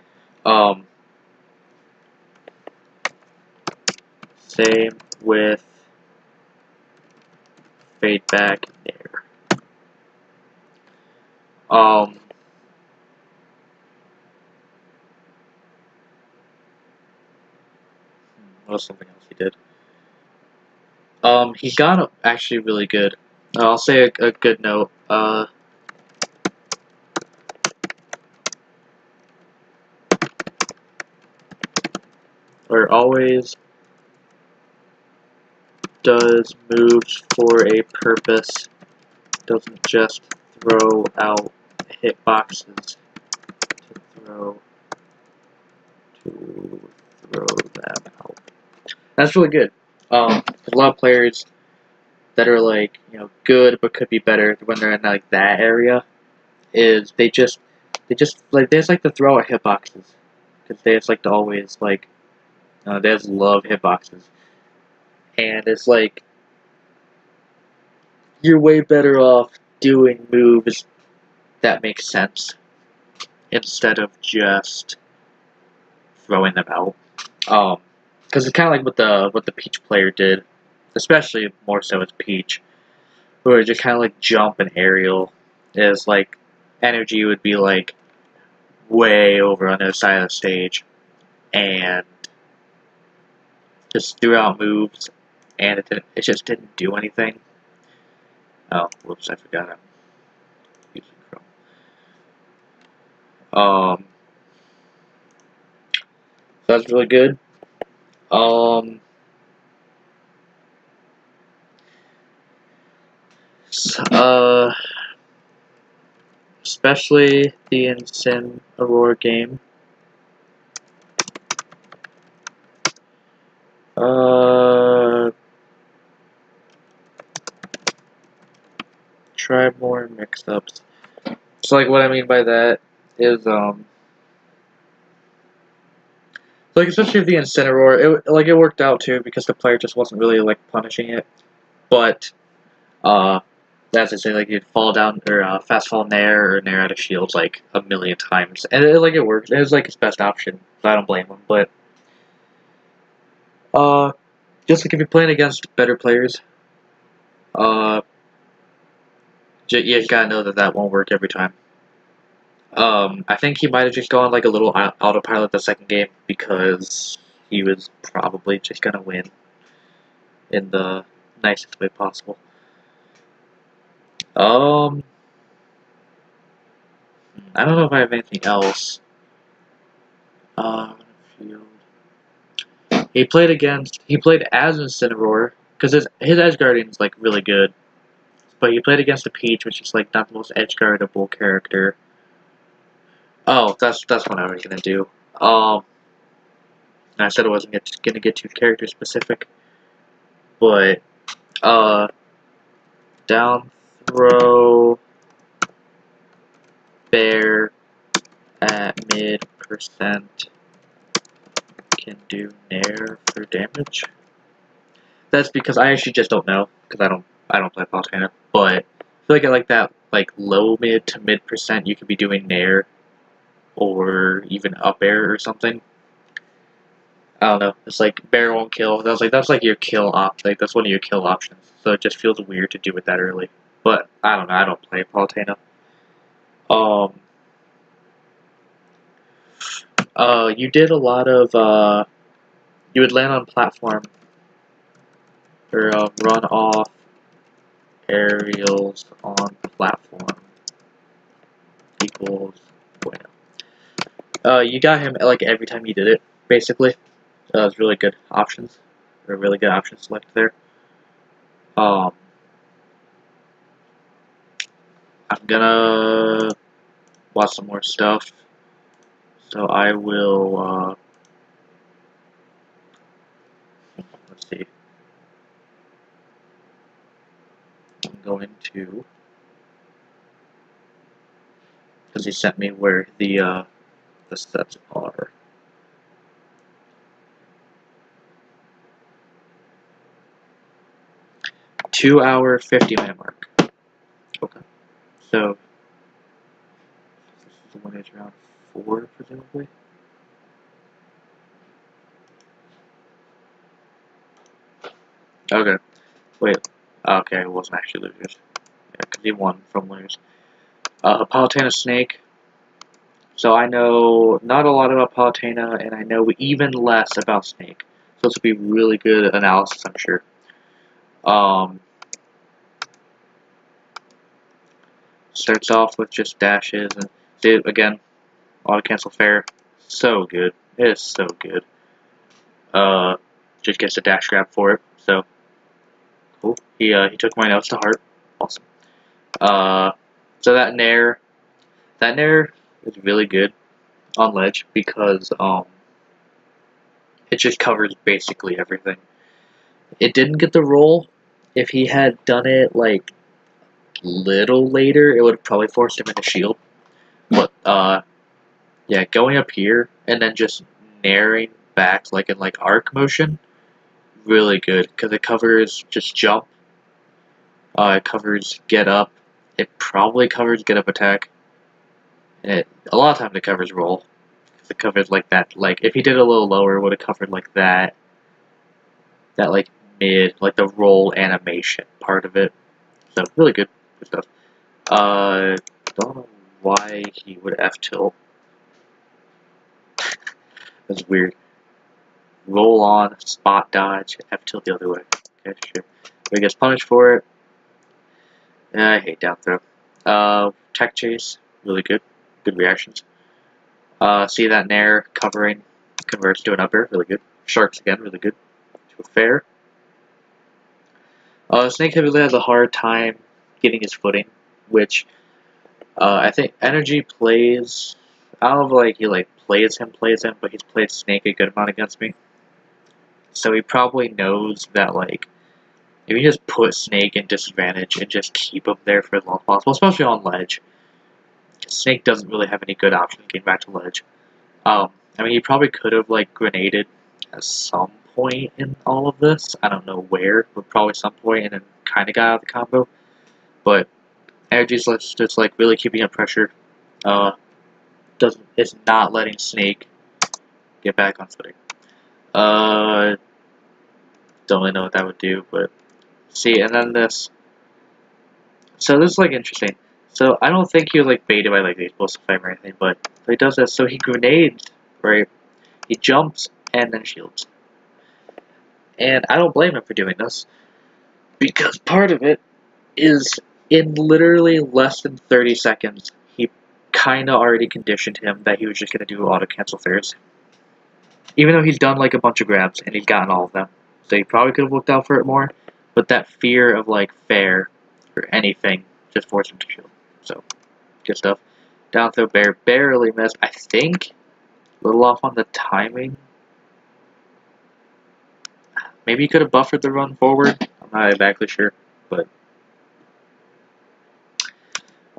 Same with fade back there. What was something else he did? He got actually really good. I'll say a good note. Or always does moves for a purpose. Doesn't just throw out hitboxes to throw them out. That's really good. A lot of players that are like, good but could be better when they're in like that area is they just like to throw out hitboxes because they just like to always like they just love hitboxes, and it's like you're way better off doing moves that make sense instead of just throwing them out. Because it's kind of like what the Peach player did, especially more so with Peach, where just kind of like jump and aerial is like energy would be like way over on the other side of the stage, and just threw out moves, and it just didn't do anything. Oh, whoops! I forgot I'm using Chrome. So that's really good. Especially the Insane Aurora game. Try more mix-ups. So like what I mean by that is like especially with the Incineroar, it worked out too because the player just wasn't really like punishing it. But as I say, like you'd fall down or fast fall nair or nair out of shields like a million times, and it worked. It was like his best option, so I don't blame him. But just like if you're playing against better players, you gotta know that won't work every time. I think he might have just gone like a little autopilot the second game because he was probably just gonna win in the nicest way possible. I don't know if I have anything else. He played as Incineroar because his Edge Guardian is like really good, but he played against the Peach, which is like not the most edge guardable character. Oh, that's what I was gonna do. I said I wasn't gonna get too character specific, but down throw bear at mid percent can do nair for damage. That's because I actually just don't know because I don't play Palutena, but I feel like I like that like low mid to mid percent you could be doing nair or even up air or something. I don't know. It's like bear won't kill. That's like your kill that's one of your kill options. So it just feels weird to do it that early. But I don't know. I don't play Palutena. You did a lot of you would land on platform or run off aerials on platform equals. You got him like every time you did it, basically. It was really good options, or really good option select there. I'm gonna watch some more stuff, so I will. Let's see. I'm going to, because he sent me where the steps are. Two-hour, 50-minute mark. Okay. So this is the one that's around 4, presumably. Okay. Wait. Okay, it wasn't actually losers. Yeah, because he won from winners. Palutena Snake. So I know not a lot about Palutena, and I know even less about Snake. So this will be really good analysis, I'm sure. Starts off with just dashes, and see, again, auto cancel fair. So good. It is so good. Just gets a dash grab for it. So cool. He took my notes to heart. Awesome. So that nair is really good on ledge because it just covers basically everything. It didn't get the roll. If he had done it like little later, it would have probably forced him into shield. But yeah, going up here and then just nairing back like in like arc motion, really good because it covers just jump. It covers get up. It probably covers get up attack. And a lot of times it covers roll. It covers like that. Like if he did a little lower, it would have covered like that. That like mid, like the roll animation part of it. So really good stuff. Don't know why he would F tilt. That's weird. Roll on, spot dodge, F tilt the other way. Okay, sure. But he gets punished for it. I hate down throw. Tech chase, really good. Good reactions. See that nair covering converts to an up air, really good. Sharks again, really good. To a fair. Snake typically has a hard time getting his footing, which I think Energy plays. I don't know if like he like plays him, but he's played Snake a good amount against me. So he probably knows that like if you just put Snake in disadvantage and just keep him there for as long as possible, especially on ledge. Snake doesn't really have any good options getting back to ledge. I mean, he probably could have like grenaded at some point in all of this. I don't know where, but probably some point, and then kind of got out of the combo. But Energy's just like really keeping up pressure. Is not letting Snake get back on footing. Don't really know what that would do, but see, and then this. So this is like interesting. So I don't think he was like baited by like the explosive flame or anything, but he does this. So he grenades, right? He jumps and then shields. And I don't blame him for doing this, because part of it is in literally less than 30 seconds, he kind of already conditioned him that he was just going to do auto cancel fairs. Even though he's done like a bunch of grabs and he's gotten all of them. So he probably could have looked out for it more, but that fear of like fair or anything just forced him to shield. So, good stuff. Down throw bear barely missed. I think a little off on the timing. Maybe he could have buffered the run forward. I'm not exactly sure, but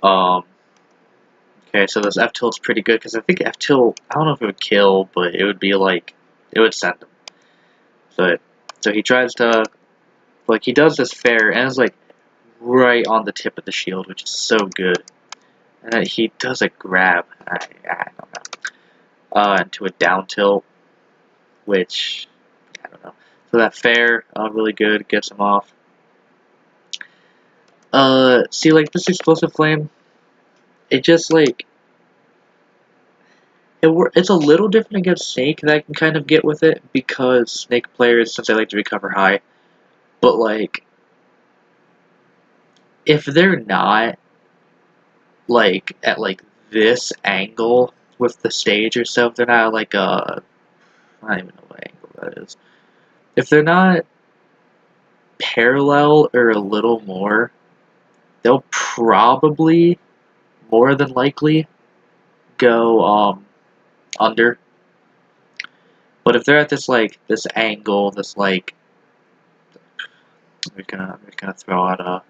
okay. So this F tilt's pretty good because I think F tilt. I don't know if it would kill, but it would be like it would send him. So he tries to like he does this fair and it's like right on the tip of the shield, which is so good. And then he does a grab. I don't know. Into a down tilt, which I don't know. So that fair, really good, gets him off. See, like, this explosive flame, it just, like, it's a little different against Snake that I can kind of get with it, because Snake players, since they like to recover high, but, like, if they're not, like, at, like, this angle with the stage or so, if they're not, like, I don't even know what angle that is. If they're not parallel or a little more, they'll probably, more than likely, go, under. But if they're at this, like, this angle, this, like, we're gonna throw out a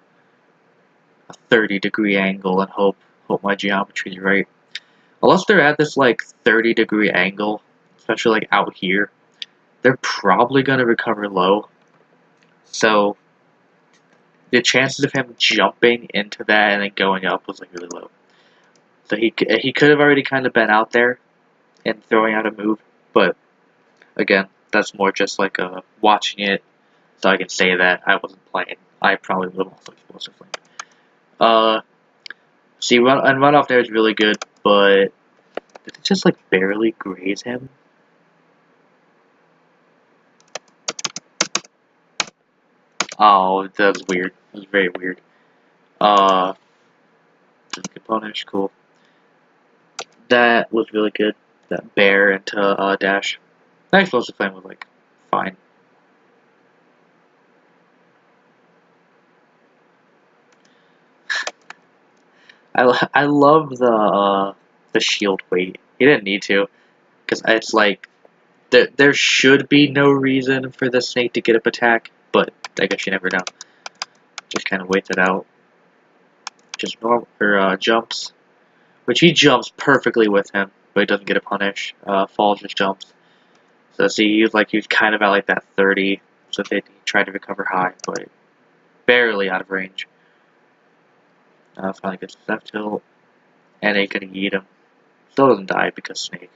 30-degree angle and hope my geometry is right. Unless they're at this, like, 30-degree angle, especially, like, out here, they're probably gonna recover low. So the chances of him jumping into that and then going up was, like, really low. So he could have already kind of been out there and throwing out a move, but again, that's more just like watching it, so I can say that I wasn't playing. I probably would have also explosive flame. See, run off there is really good, but did it just like barely graze him? Oh, that was weird. That was very weird. Get punish, cool. That was really good. That bear into dash. That explosive flame was like fine. I love the shield weight. He didn't need to, because it's like there should be no reason for the snake to get up attack, but I guess you never know. Just kind of waits it out. Just normal or jumps, which he jumps perfectly with him, but he doesn't get a punish. Falls just jumps. So see, he's kind of at like that 30, so they tried to recover high, but barely out of range. Finally gets left tilt, and they can eat him. Still doesn't die because snake.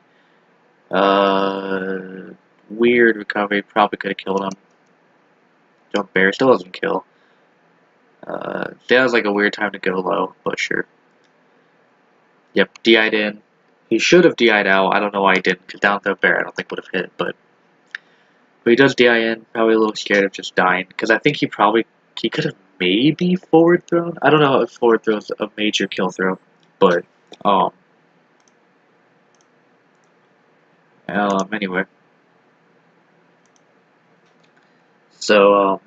Weird recovery, probably could have killed him. Jump bear still doesn't kill. That was like a weird time to go low, but sure. Yep, DI'd in. He should have DI'd out. I don't know why he didn't, because down throw bear I don't think would have hit, but he does DI in. Probably a little scared of just dying, because I think he could have maybe forward thrown. I don't know if forward throw is a major kill throw, but anyway. So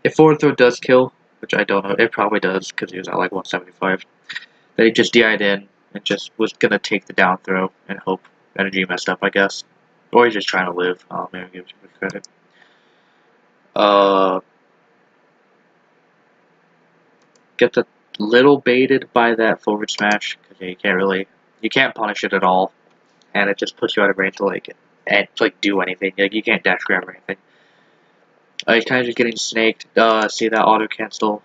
if forward throw does kill, which I don't know, it probably does because he was at like 175. Then he just DI'd in and just was gonna take the down throw and hope energy messed up, I guess, or he's just trying to live. Maybe give him some credit. Gets a little baited by that forward smash because you can't punish it at all, and it just puts you out of range to do anything. Like you can't dash grab or anything. He's kind of just getting snaked. See that auto cancel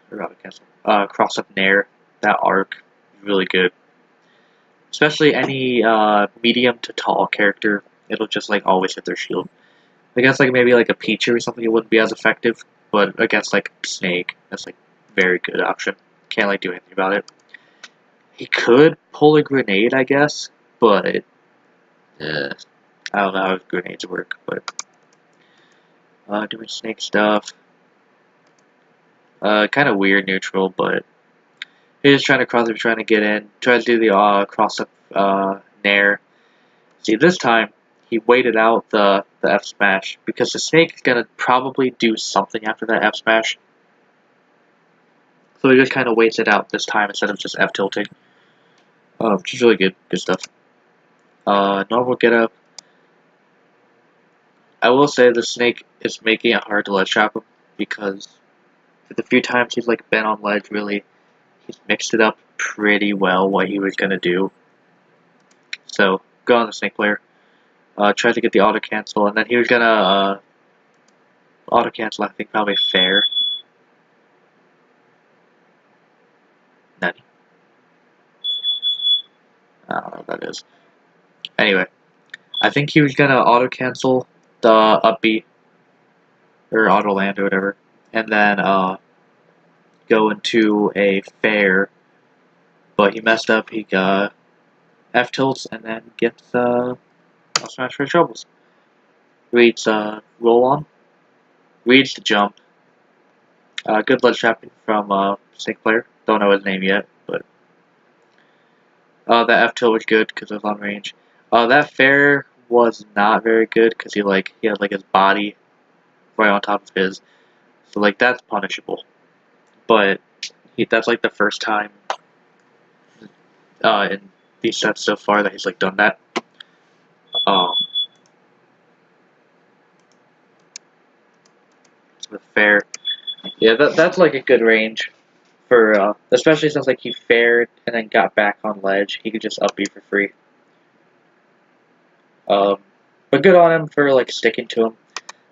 cross up nair. That arc is really good. Especially any medium to tall character, it'll just like always hit their shield. Against like maybe like a Pichu or something, it wouldn't be as effective. But against like Snake, that's like very good option. Can't like do anything about it. He could pull a grenade, I guess, but I don't know how grenades work. But doing Snake stuff. Kind of weird neutral, but he's just trying to cross up, trying to get in. Tries to do the cross up nair. See, this time he waited out the F smash because the snake is gonna probably do something after that F smash. So he just kind of waits it out this time instead of just F tilting, which is really good stuff. Normal get up. I will say the snake is making it hard to ledge trap him because the few times he's like been on ledge, really, he's mixed it up pretty well what he was gonna do. So go on the snake player. Tried to get the auto cancel, and then he was gonna auto cancel. I think probably fair. Nani? I don't know what that is. Anyway, I think he was gonna auto cancel the up B or auto land or whatever, and then go into a fair, but he messed up. He got F tilts and then gets up smash for troubles. Reads roll on, reads the jump. Good ledge trapping from Snake player. Don't know his name yet, but that F tilt was good because it was on range. That fair was not very good because he had like his body right on top of his, so like that's punishable. But that's like the first time in these sets so far that he's like done that. The fair, yeah, that's like a good range for especially since like he faired and then got back on ledge. He could just up B for free. But good on him for like sticking to him.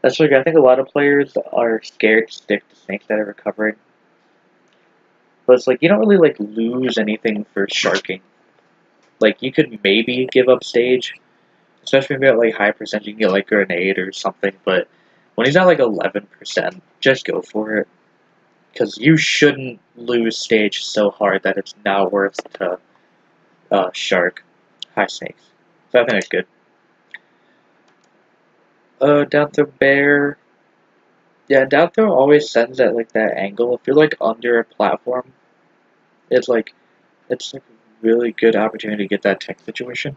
That's really good. I think a lot of players are scared to stick to snakes that are recovering. But it's like you don't really like lose anything for sharking. Like you could maybe give up stage, especially if you got like high percentage, you can get like grenade or something. But when he's at like 11%, just go for it, because you shouldn't lose stage so hard that it's not worth to shark high snakes. So I think it's good. Down throw bear. Yeah, down throw always sends at like that angle. If you're like under a platform, it's like a really good opportunity to get that tech situation.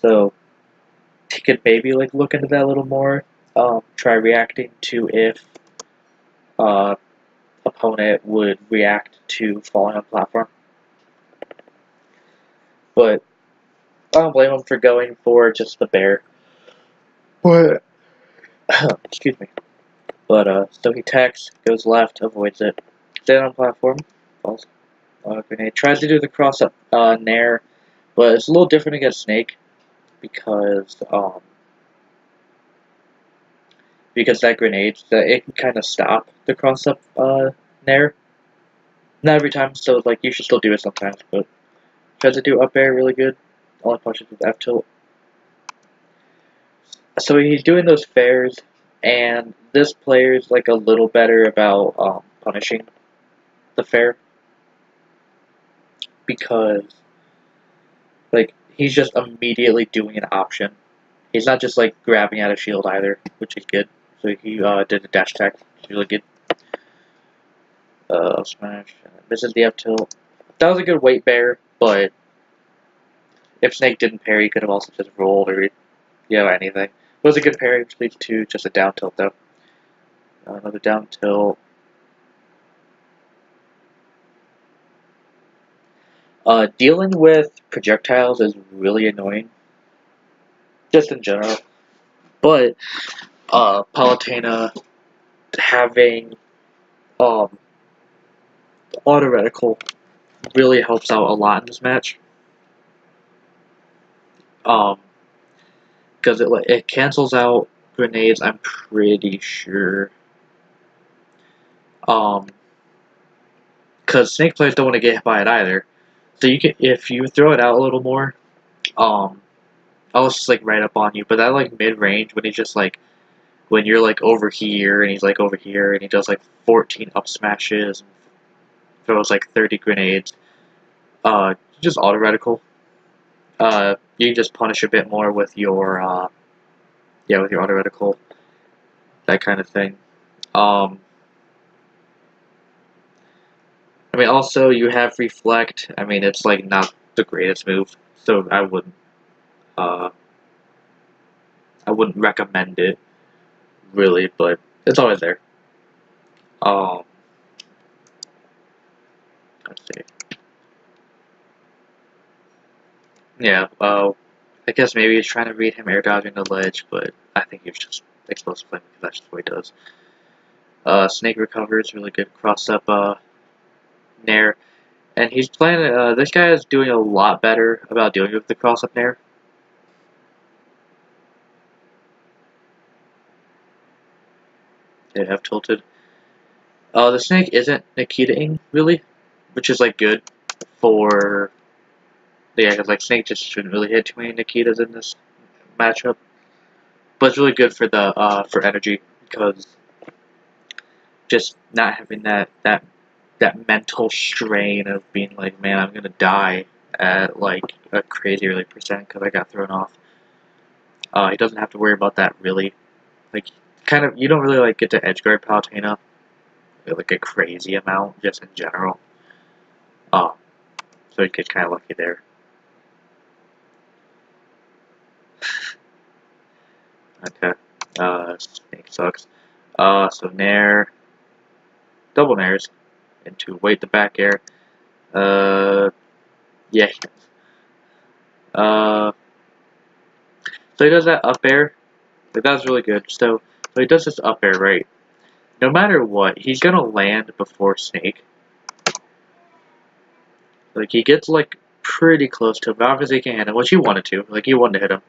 So you could maybe like look into that a little more. Try reacting to if opponent would react to falling on platform. But I don't blame him for going for just the bear. But excuse me. But so he attacks, goes left, avoids it. Stay on platform, falls. Grenade. Tries to do the cross up nair, but it's a little different against Snake because that grenade, it can kind of stop the cross up nair. Not every time, so like you should still do it sometimes, but tries to do up air really good. Only punches with F tilt. So he's doing those fairs, and this player's like a little better about punishing the fair because like he's just immediately doing an option. He's not just like grabbing at a shield either, which is good. So he did a dash attack, which is really good. Smash. Misses the F tilt. That was a good weight bear, but if Snake didn't parry, he could have also just rolled or anything. It was a good parry, which leads to just a down tilt though. Another down tilt. Dealing with projectiles is really annoying, just in general. But Palutena having auto reticle really helps out a lot in this match. Because it cancels out grenades, I'm pretty sure. Because Snake players don't want to get hit by it either. So you can, if you throw it out a little more, I'll just like right up on you. But that like mid range when he's just like when you're like over here and he's like over here and he does like 14 up smashes and throws like 30 grenades. Just auto reticle. You can just punish a bit more with your with your auto reticle, that kind of thing. I mean, also you have reflect. I mean, it's like not the greatest move, so I wouldn't recommend it really, but it's always there. Let's see. Yeah. I guess maybe he's trying to read him air dodging the ledge, but I think he was just explosive playing because that's just what he does. Snake recovers, really good cross up nair. And he's playing, this guy is doing a lot better about dealing with the cross up nair. They have tilted. The Snake isn't Nikita-ing, really, which is, like, good for, yeah, because, like, Snake just shouldn't really hit too many Nikitas in this matchup. But it's really good for the, for energy, because just not having that mental strain of being like, man, I'm gonna die at like a crazy early percent because I got thrown off. He doesn't have to worry about that really. Like, kind of, you don't really like get to edge guard Palutena like a crazy amount just in general. So he gets kind of lucky there. Okay. Snake sucks. So Nair, double Nairs into wait the back air. Yeah. So he does that up air. Like, that was really good. So he does this up air, right? No matter what, he's gonna land before Snake. Like, he gets, like, pretty close to him. Obviously, he can't hit him, which he wanted to. Like, he wanted to hit him.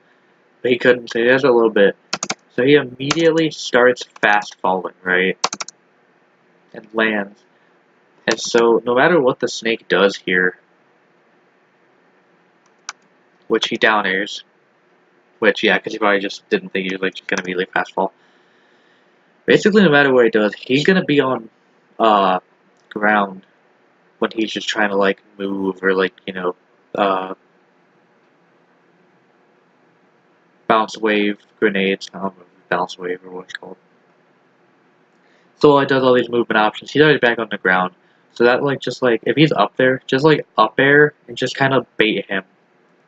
But he couldn't, so he has a little bit. So he immediately starts fast falling, right? And lands. And so, no matter what the Snake does here, which he down airs, which, yeah, because he probably just didn't think he was, like, gonna immediately fast fall. Basically, no matter what he does, he's gonna be on, ground when he's just trying to, like, move or, like, you know, bounce wave grenades. I don't know, bounce wave or what it's called. So while he does all these movement options, he's already back on the ground. So that, like, just, like, if he's up there, just, like, up air and just kind of bait him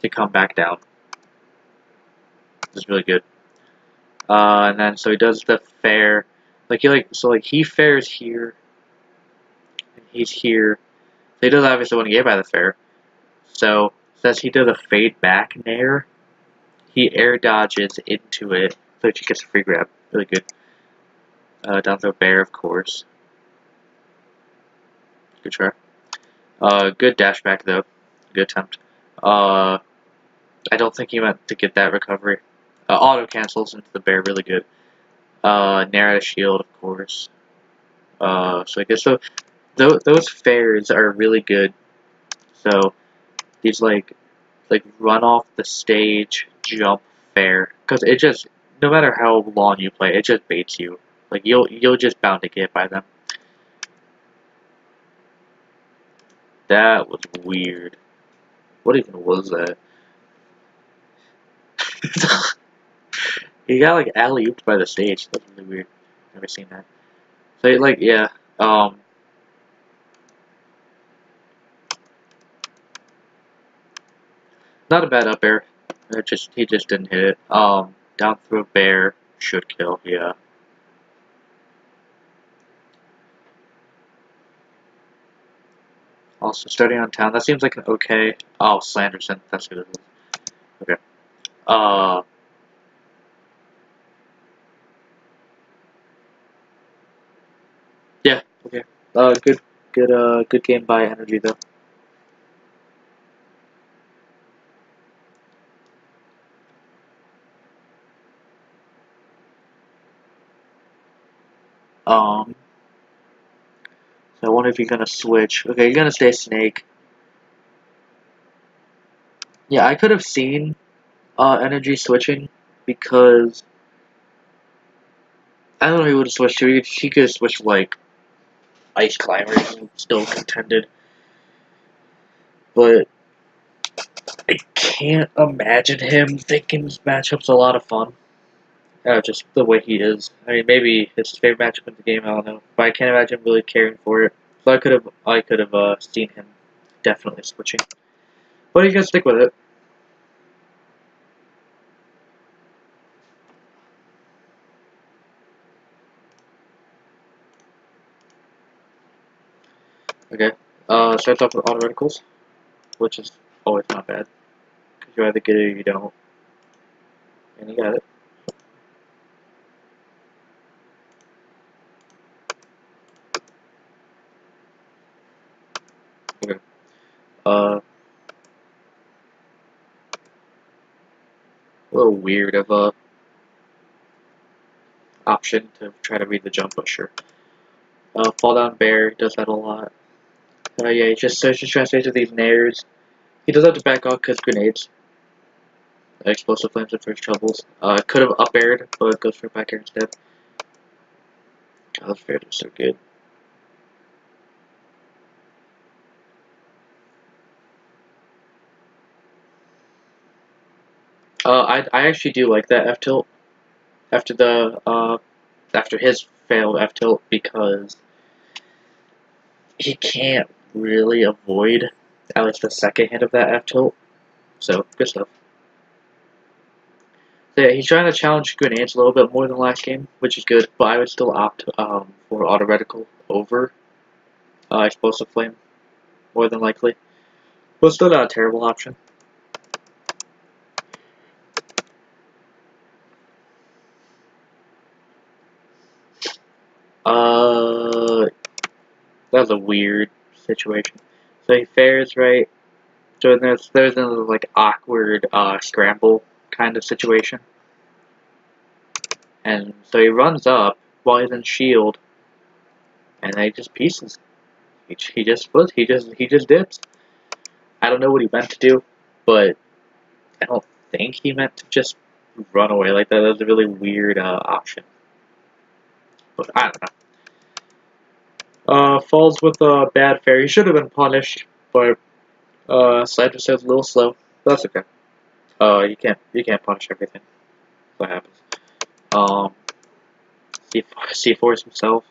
to come back down. This is really good. And then, so he does the fair. Like, he fares here. And he's here. So he does obviously want to get by the fair. So, since he does a fade back nair, he air dodges into it, so he gets a free grab. Really good. Down throw bear, of course. Good try. Good dash back, though. Good attempt. I don't think he meant to get that recovery. Auto cancels into the bear, really good. Nair out of shield, of course. So I guess those fairs are really good. So these like run off the stage jump fair, because it just, no matter how long you play, it just baits you. Like you'll just bound to get by them. That was weird. What even was that? He got like alley-ooped by the stage. That's really weird. Never seen that. So like, yeah. Not a bad up air. He just didn't hit it. Down through a bear should kill. Yeah. Also starting on town. That seems like an okay. Oh, Slanderson. That's who it is. Okay. Yeah. Okay. Good game by Energy though. So I wonder if you're gonna switch. Okay, you're gonna stay Snake. Yeah, I could have seen Energy switching because I don't know who he would have switched to. He could have switched like Ice Climbers and still contended. But I can't imagine him thinking this matchup's a lot of fun. Just the way he is. I mean, maybe it's his favorite matchup in the game. I don't know, but I can't imagine him really caring for it. So I could have seen him definitely switching. But he's gonna stick with it. Okay. Starts off with auto reticles, which is always not bad. Because you either get it or you don't. And you got it. Okay. A little weird of a option to try to read the jump, but sure. Fall down bear does that a lot. Yeah, he just trying to stay to these nairs. He does have to back off because grenades. Explosive flames at first troubles. Could have up aired, but goes for back air instead. God, this fair is so good. I actually do like that F tilt after after his failed F tilt because he can't really avoid at least the second hit of that F tilt. So good stuff. So yeah, he's trying to challenge grenades a little bit more than last game, which is good. But I would still opt for auto reticle over explosive flame more than likely. But still not a terrible option. That was a weird situation. So he fares right. So there's another like awkward scramble kind of situation. And so he runs up while he's in shield, and then he just pieces. He just splits. He just dips. I don't know what he meant to do, but I don't think he meant to just run away like that. That was a really weird option. But I don't know. Falls with a bad fair. He should have been punished, but Slanderson is a little slow. But that's okay. You can't punish everything. That's what happens. C4s himself.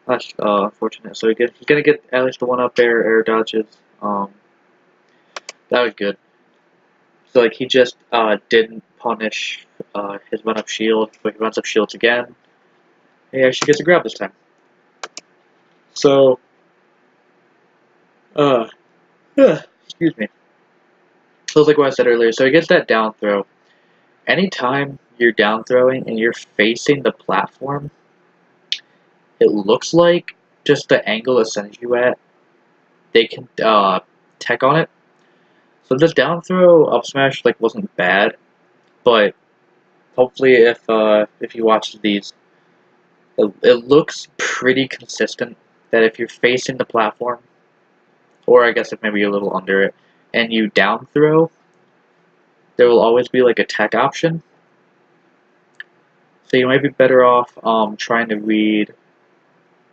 That's unfortunate. So he's gonna get at least the one up air dodges. That was good. So like he just didn't punish his run up shield, but he runs up shields again. He actually gets a grab this time. So excuse me. So it's like what I said earlier. So he gets that down throw. Anytime you're down throwing and you're facing the platform, it looks like just the angle it sends you at, they can tech on it. So this down throw up smash like wasn't bad, but hopefully if you watch these, it looks pretty consistent that if you're facing the platform, or I guess if maybe you're a little under it, and you down throw, there will always be like a tech option. So you might be better off trying to read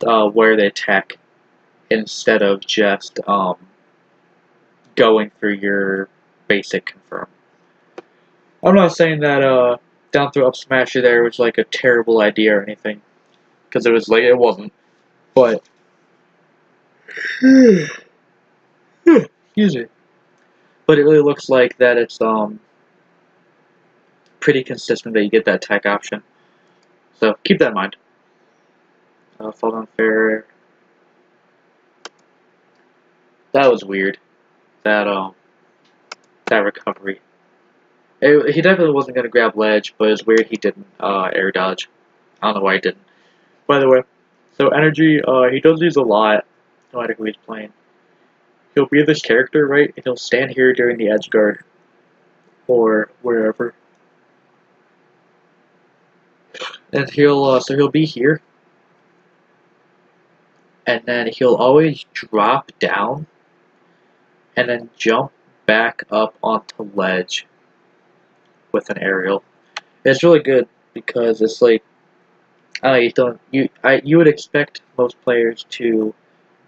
where they tech instead of just going for your basic confirm. I'm not saying that down throw up smasher there was like a terrible idea or anything, because it wasn't. But excuse me. But it really looks like that it's pretty consistent that you get that tech option. So keep that in mind. Fall down fair. That was weird. That recovery. He definitely wasn't gonna grab ledge, but it was weird he didn't air dodge. I don't know why he didn't. By the way, so energy, he does these a lot, no matter who he's playing. He'll be this character, right? And he'll stand here during the edge guard, or wherever. And he'll be here, and then he'll always drop down, and then jump back up onto ledge with an aerial. It's really good because it's like, you would expect most players to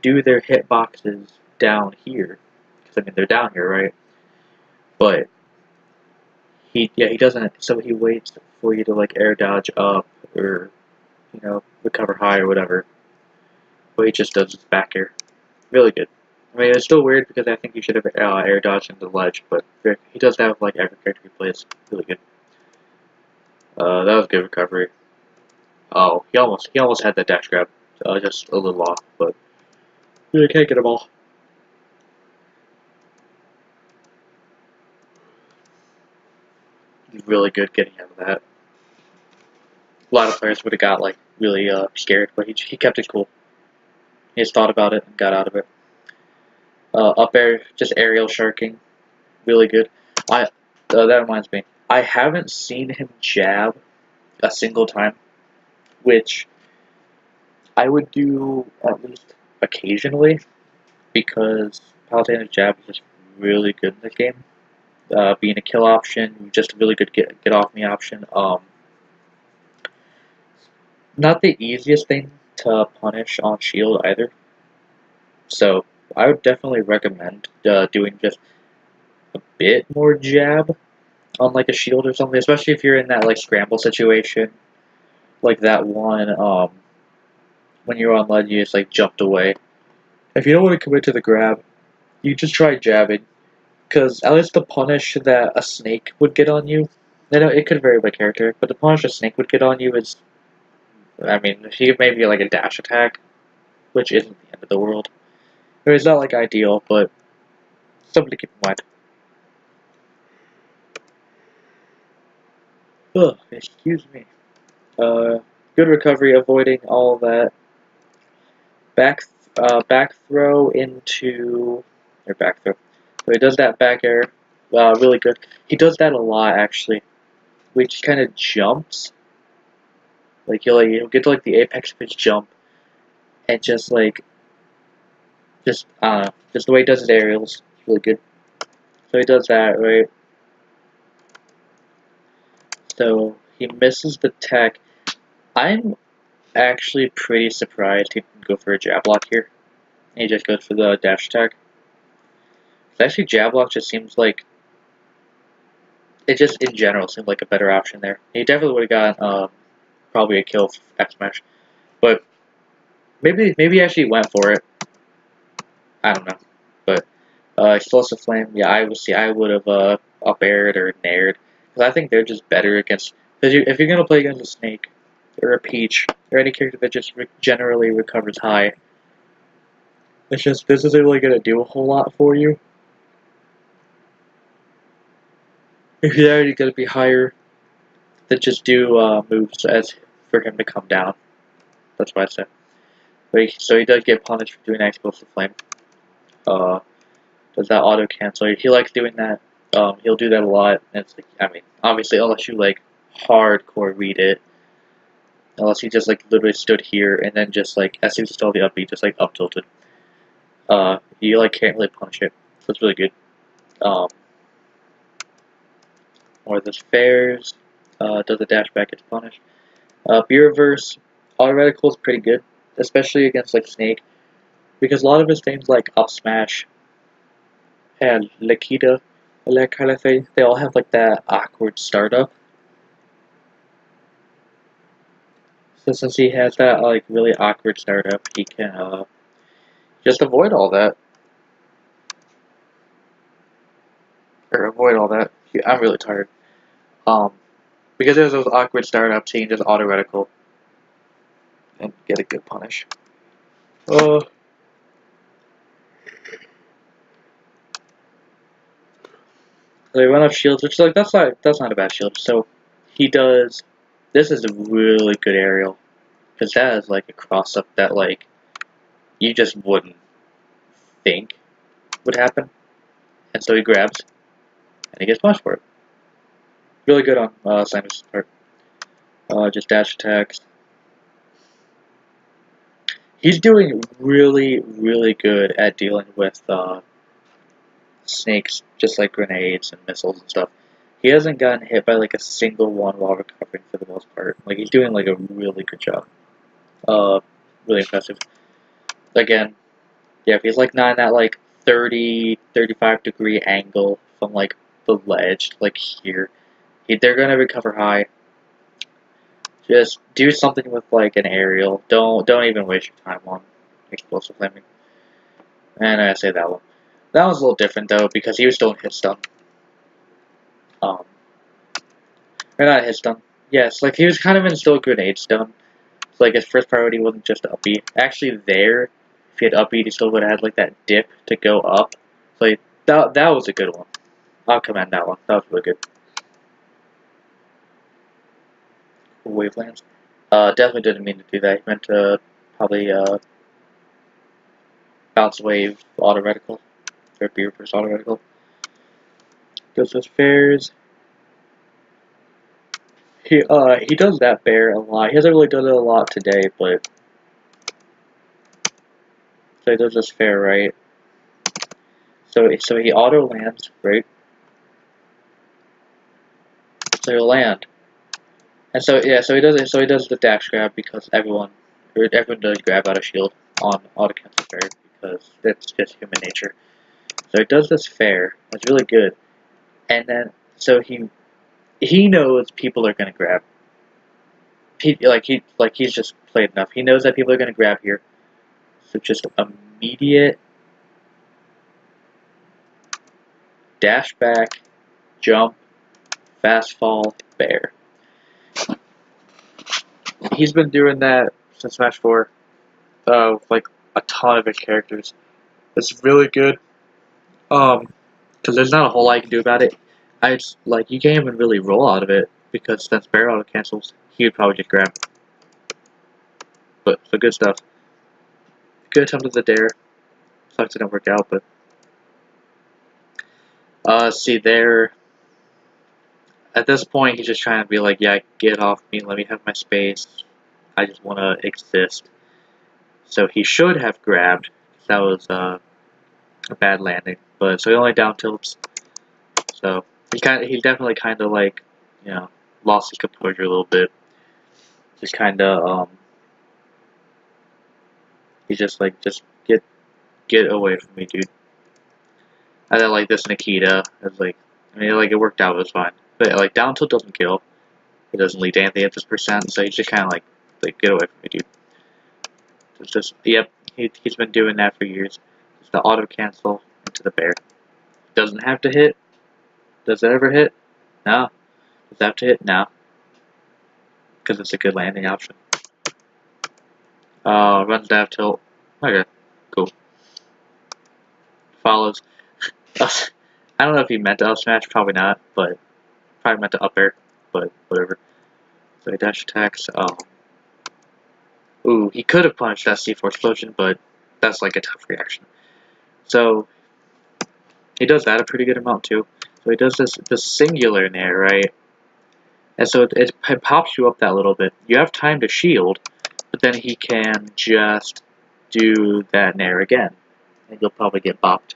do their hitboxes down here, because I mean they're down here, right? But he doesn't. So he waits for you to like air dodge up or recover high or whatever. But he just does his back air. Really good. I mean, it's still weird because I think he should have air dodged into the ledge, but he does have like every character he plays. Really good. That was good recovery. Oh, he almost had that dash grab. Just a little off, but you can't get them all. He's really good getting out of that. A lot of players would have got like really scared, but he kept it cool. He just thought about it and got out of it. Up air, just aerial sharking, really good. That reminds me, I haven't seen him jab a single time, which I would do at least occasionally, because Palutena's jab is just really good in this game. Being a kill option, just a really good get off me option. Not the easiest thing to punish on shield either. So I would definitely recommend doing just a bit more jab on like a shield or something, especially if you're in that like scramble situation, like that one. When you're on ledge, you just like jumped away. If you don't want to commit to the grab, you just try jabbing, because at least the punish that a snake would get on you, you know, it could vary by character, but the punish a snake would get on you is, I mean, he maybe like a dash attack, which isn't the end of the world. It's not like ideal, but something to keep in mind. Ugh, excuse me. Good recovery, avoiding all of that. Back throw into, or back throw. So he does that back air, really good. He does that a lot actually, which kind of jumps. Like he'll get to like the apex of his jump, and just I don't know, just the way he does his aerials, it's really good. So he does that, right? So he misses the tech. I'm actually pretty surprised he didn't go for a jab block here. He just goes for the dash attack. Actually, jab block just seems like, it just in general seemed like a better option there. He definitely would have gotten probably a kill X smash, but maybe he actually went for it. I don't know, but explosive flame. Yeah, I would have up aired or nared, because I think they're just better against. Because if you're gonna play against a snake or a peach or any character that just generally recovers high, it's just this isn't really gonna do a whole lot for you. If you're already gonna be higher, then just do moves as for him to come down. That's what I said. But so he does get punished for doing that explosive flame. Does that auto cancel? He likes doing that. He'll do that a lot. And it's like, I mean, obviously, unless you like hardcore read it, unless he just like literally stood here and then just like as soon as he saw the upbeat, just like up tilted. You like can't really punish it. So it's really good. Or the fares. Does the dash back gets punished. B-reverse, auto reticle is pretty good, especially against like Snake, because a lot of his things like up smash and Lakita, that kind of thing, they all have like that awkward startup. So since he has that like really awkward startup, he can just avoid all that. Or avoid all that. I'm really tired. Because there's those awkward startups, he can just auto reticle and get a good punish. They run up shields, which is like that's not a bad shield. So he does. This is a really good aerial, because that is like a cross up that like you just wouldn't think would happen, and so he grabs and he gets punished for it. Really good on Slanderson's part. Just dash attacks. He's doing really good at dealing with snakes, just like grenades and missiles and stuff. He hasn't gotten hit by like a single one while recovering for the most part. Like he's doing like a really good job. Really impressive. Again, yeah, if he's like not in that like 35 degree angle from like the ledge, like here, they're gonna recover high. Just do something with like an aerial. Don't even waste your time on explosive flaming. And I say that one. That was a little different though, because he was still in hit stun. Or not hit stun. Yes, like he was kind of in still grenade stun. So like his first priority wasn't just to upbeat. Actually there, if he had upbeat, he still would have had like that dip to go up. So like, that was a good one. I'll commend that one. That was really good. Wavelands. Definitely didn't mean to do that. He meant to probably bounce wave auto reticle. Or be reverse auto reticle. Does his fares. He does that bear a lot. He hasn't really done it a lot today, but so he does this fair, right? So he auto lands, right? So he'll land. And so yeah, so he does the dash grab, because everyone does grab out of shield on auto cancel fair, because that's just human nature. So he does this fair. It's really good. And then so he he knows people are gonna grab. He's just played enough. He knows that people are gonna grab here. So just immediate dash back, jump, fast fall, bear. He's been doing that since Smash 4. Like a ton of his characters. It's really good. Because there's not a whole lot you can do about it. You can't even really roll out of it because since bear auto cancels, he would probably just grab. But so good stuff. Good attempt at the dare. Sucks it didn't work out, but see there. At this point, he's just trying to be like, yeah, get off me, let me have my space. I just want to exist. So he should have grabbed. That was a bad landing, but so he only down tilts. So he definitely kind of like, you know, lost his composure a little bit. Just kind of he's just like, just get away from me, dude. I did like this Nikita. It was like, I mean, like it worked out, it was fine. But like down tilt doesn't kill. It doesn't lead to anything at this percent, so he's just kind of like get away from me, dude. It's just, yep, he's been doing that for years. Just the auto cancel into the bear. Doesn't have to hit. Does it ever hit? No. Does it have to hit? No. Because it's a good landing option. Runs dav tilt. Okay, cool. Follows. I don't know if he meant to up smash, probably not, but probably meant to up air, but whatever. So he dash attacks. Ooh, he could have punished that C4 explosion, but that's like a tough reaction. So he does that a pretty good amount too. So he does this singular nair, right? And so it pops you up that little bit. You have time to shield, but then he can just do that nair again. And you'll probably get bopped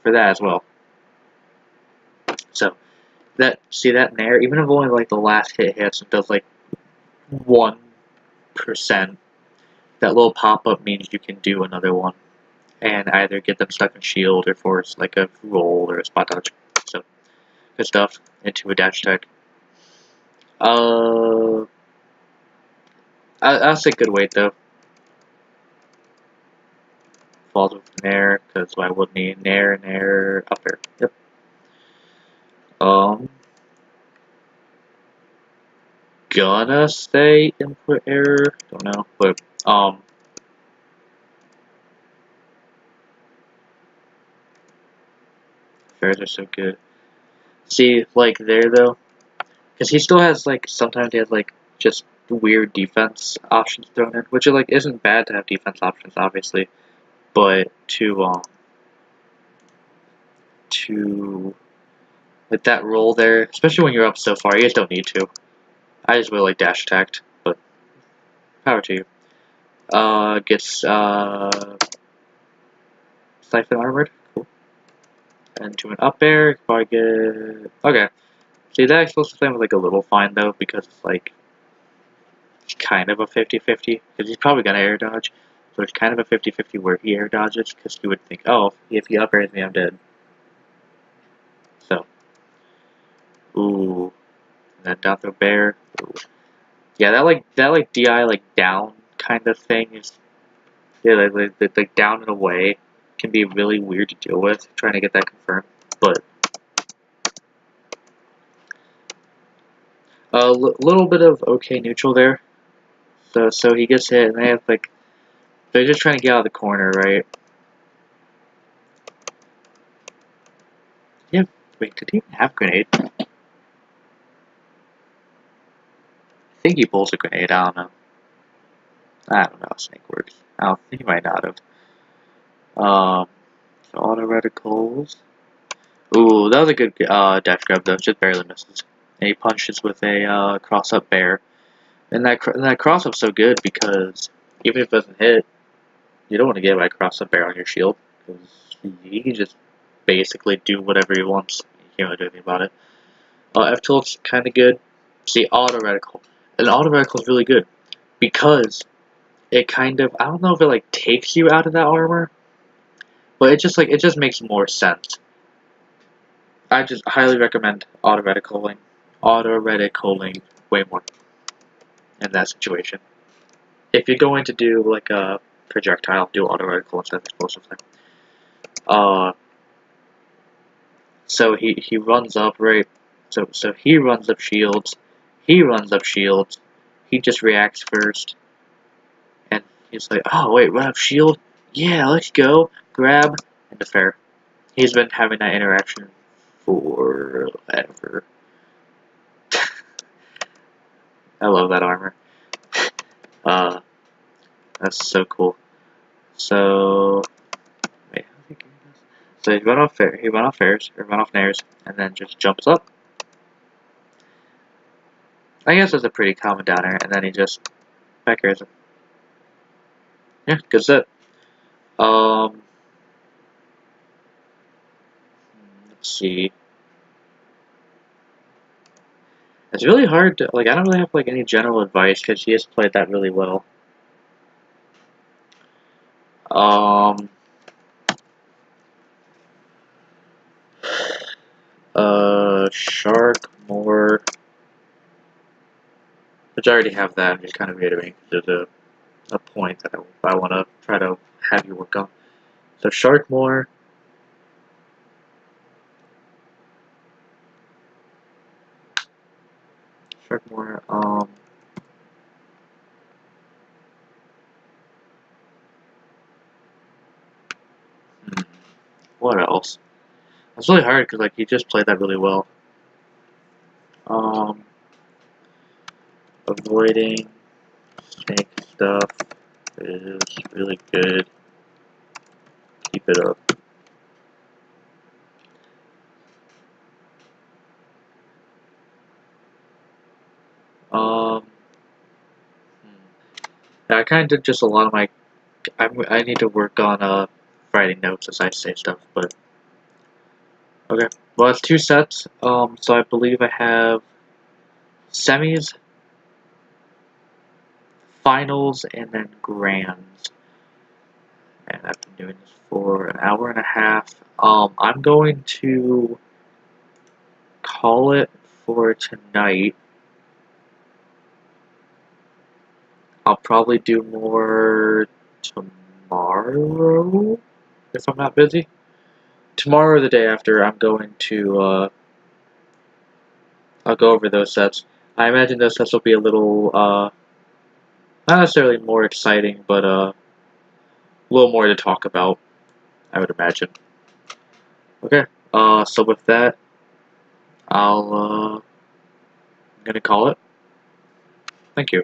for that as well. So see that nair, even if only like the last hit hits and does like 1%, that little pop-up means you can do another one. And either get them stuck in shield or force like a roll or a spot dodge. So good stuff into a dash attack. I'll say good weight though. Falls with nair, because why wouldn't he? Nair, up air. Yep. Gonna say input error. Don't know, but fairs are so good. See, like there though, because he still has like sometimes he has like just weird defense options thrown in, which like isn't bad to have defense options, obviously, but to like that roll there, especially when you're up so far, you just don't need to. I just really like dash attacked, but power to you. Gets Siphon armored, cool. And to an up air, probably get okay. See, that explosive flame was like a little fine though, because it's like kind of a 50-50, because he's probably gonna air dodge. So it's kind of a 50-50 where he air dodges, because you would think, oh, if he up airs me, I'm dead. So, ooh, that down throw bear. Ooh. Yeah, that like DI like down kind of thing is, yeah, like down and away can be really weird to deal with. Trying to get that confirmed, but a little bit of okay neutral there. So he gets hit, and they have like they're just trying to get out of the corner, right? Yeah. Wait, did he even have grenade? I think he pulls a grenade. I don't know. I don't know how Snake works. I don't think he might not have. So auto reticles. Ooh, that was a good dash grab though. Just barely misses. And he punches with a cross up bear. And that cross up's so good because even if it doesn't hit, you don't want to get by cross up bear on your shield because he can just basically do whatever he wants. You can't really do anything about it. F tilt's kind of good. See, auto reticle. And auto reticle is really good because it kind of, I don't know if it like takes you out of that armor, but it just makes more sense. I just highly recommend auto reticle. auto reticuling way more in that situation. If you're going to do like a projectile, do auto reticle instead of explosive thing. So he runs up, right? So he runs up shields. He runs up shields. He just reacts first. And he's like, oh wait, run up shield? Yeah, let's go. Grab and defer. He's been having that interaction forever. I love that armor. That's so cool. So wait, how did he do this? So he run off nairs, and then just jumps up. I guess it's a pretty common down air, and then he just back airs him. Yeah, good set. Let's see. It's really hard to, like, I don't really have, like, any general advice, because he has played that really well. Shark, more, which I already have that, I'm just kind of reiterating, there's a point that I want to try to have you work on. So Shark more, what else? It's really hard, because, like, he just played that really well. Avoiding snake stuff is really good. Keep it up. Yeah, I kind of did just a lot of my. I need to work on writing notes as I say stuff, but okay. Well, it's 2 sets. So I believe I have semis, finals, and then grands. And I've been doing this for an hour and a half. I'm going to call it for tonight. I'll probably do more tomorrow, if I'm not busy. Tomorrow or the day after, I'm going to, I'll go over those sets. I imagine those sets will be a little, not necessarily more exciting, but, a little more to talk about, I would imagine. Okay, so with that, I'm gonna call it. Thank you.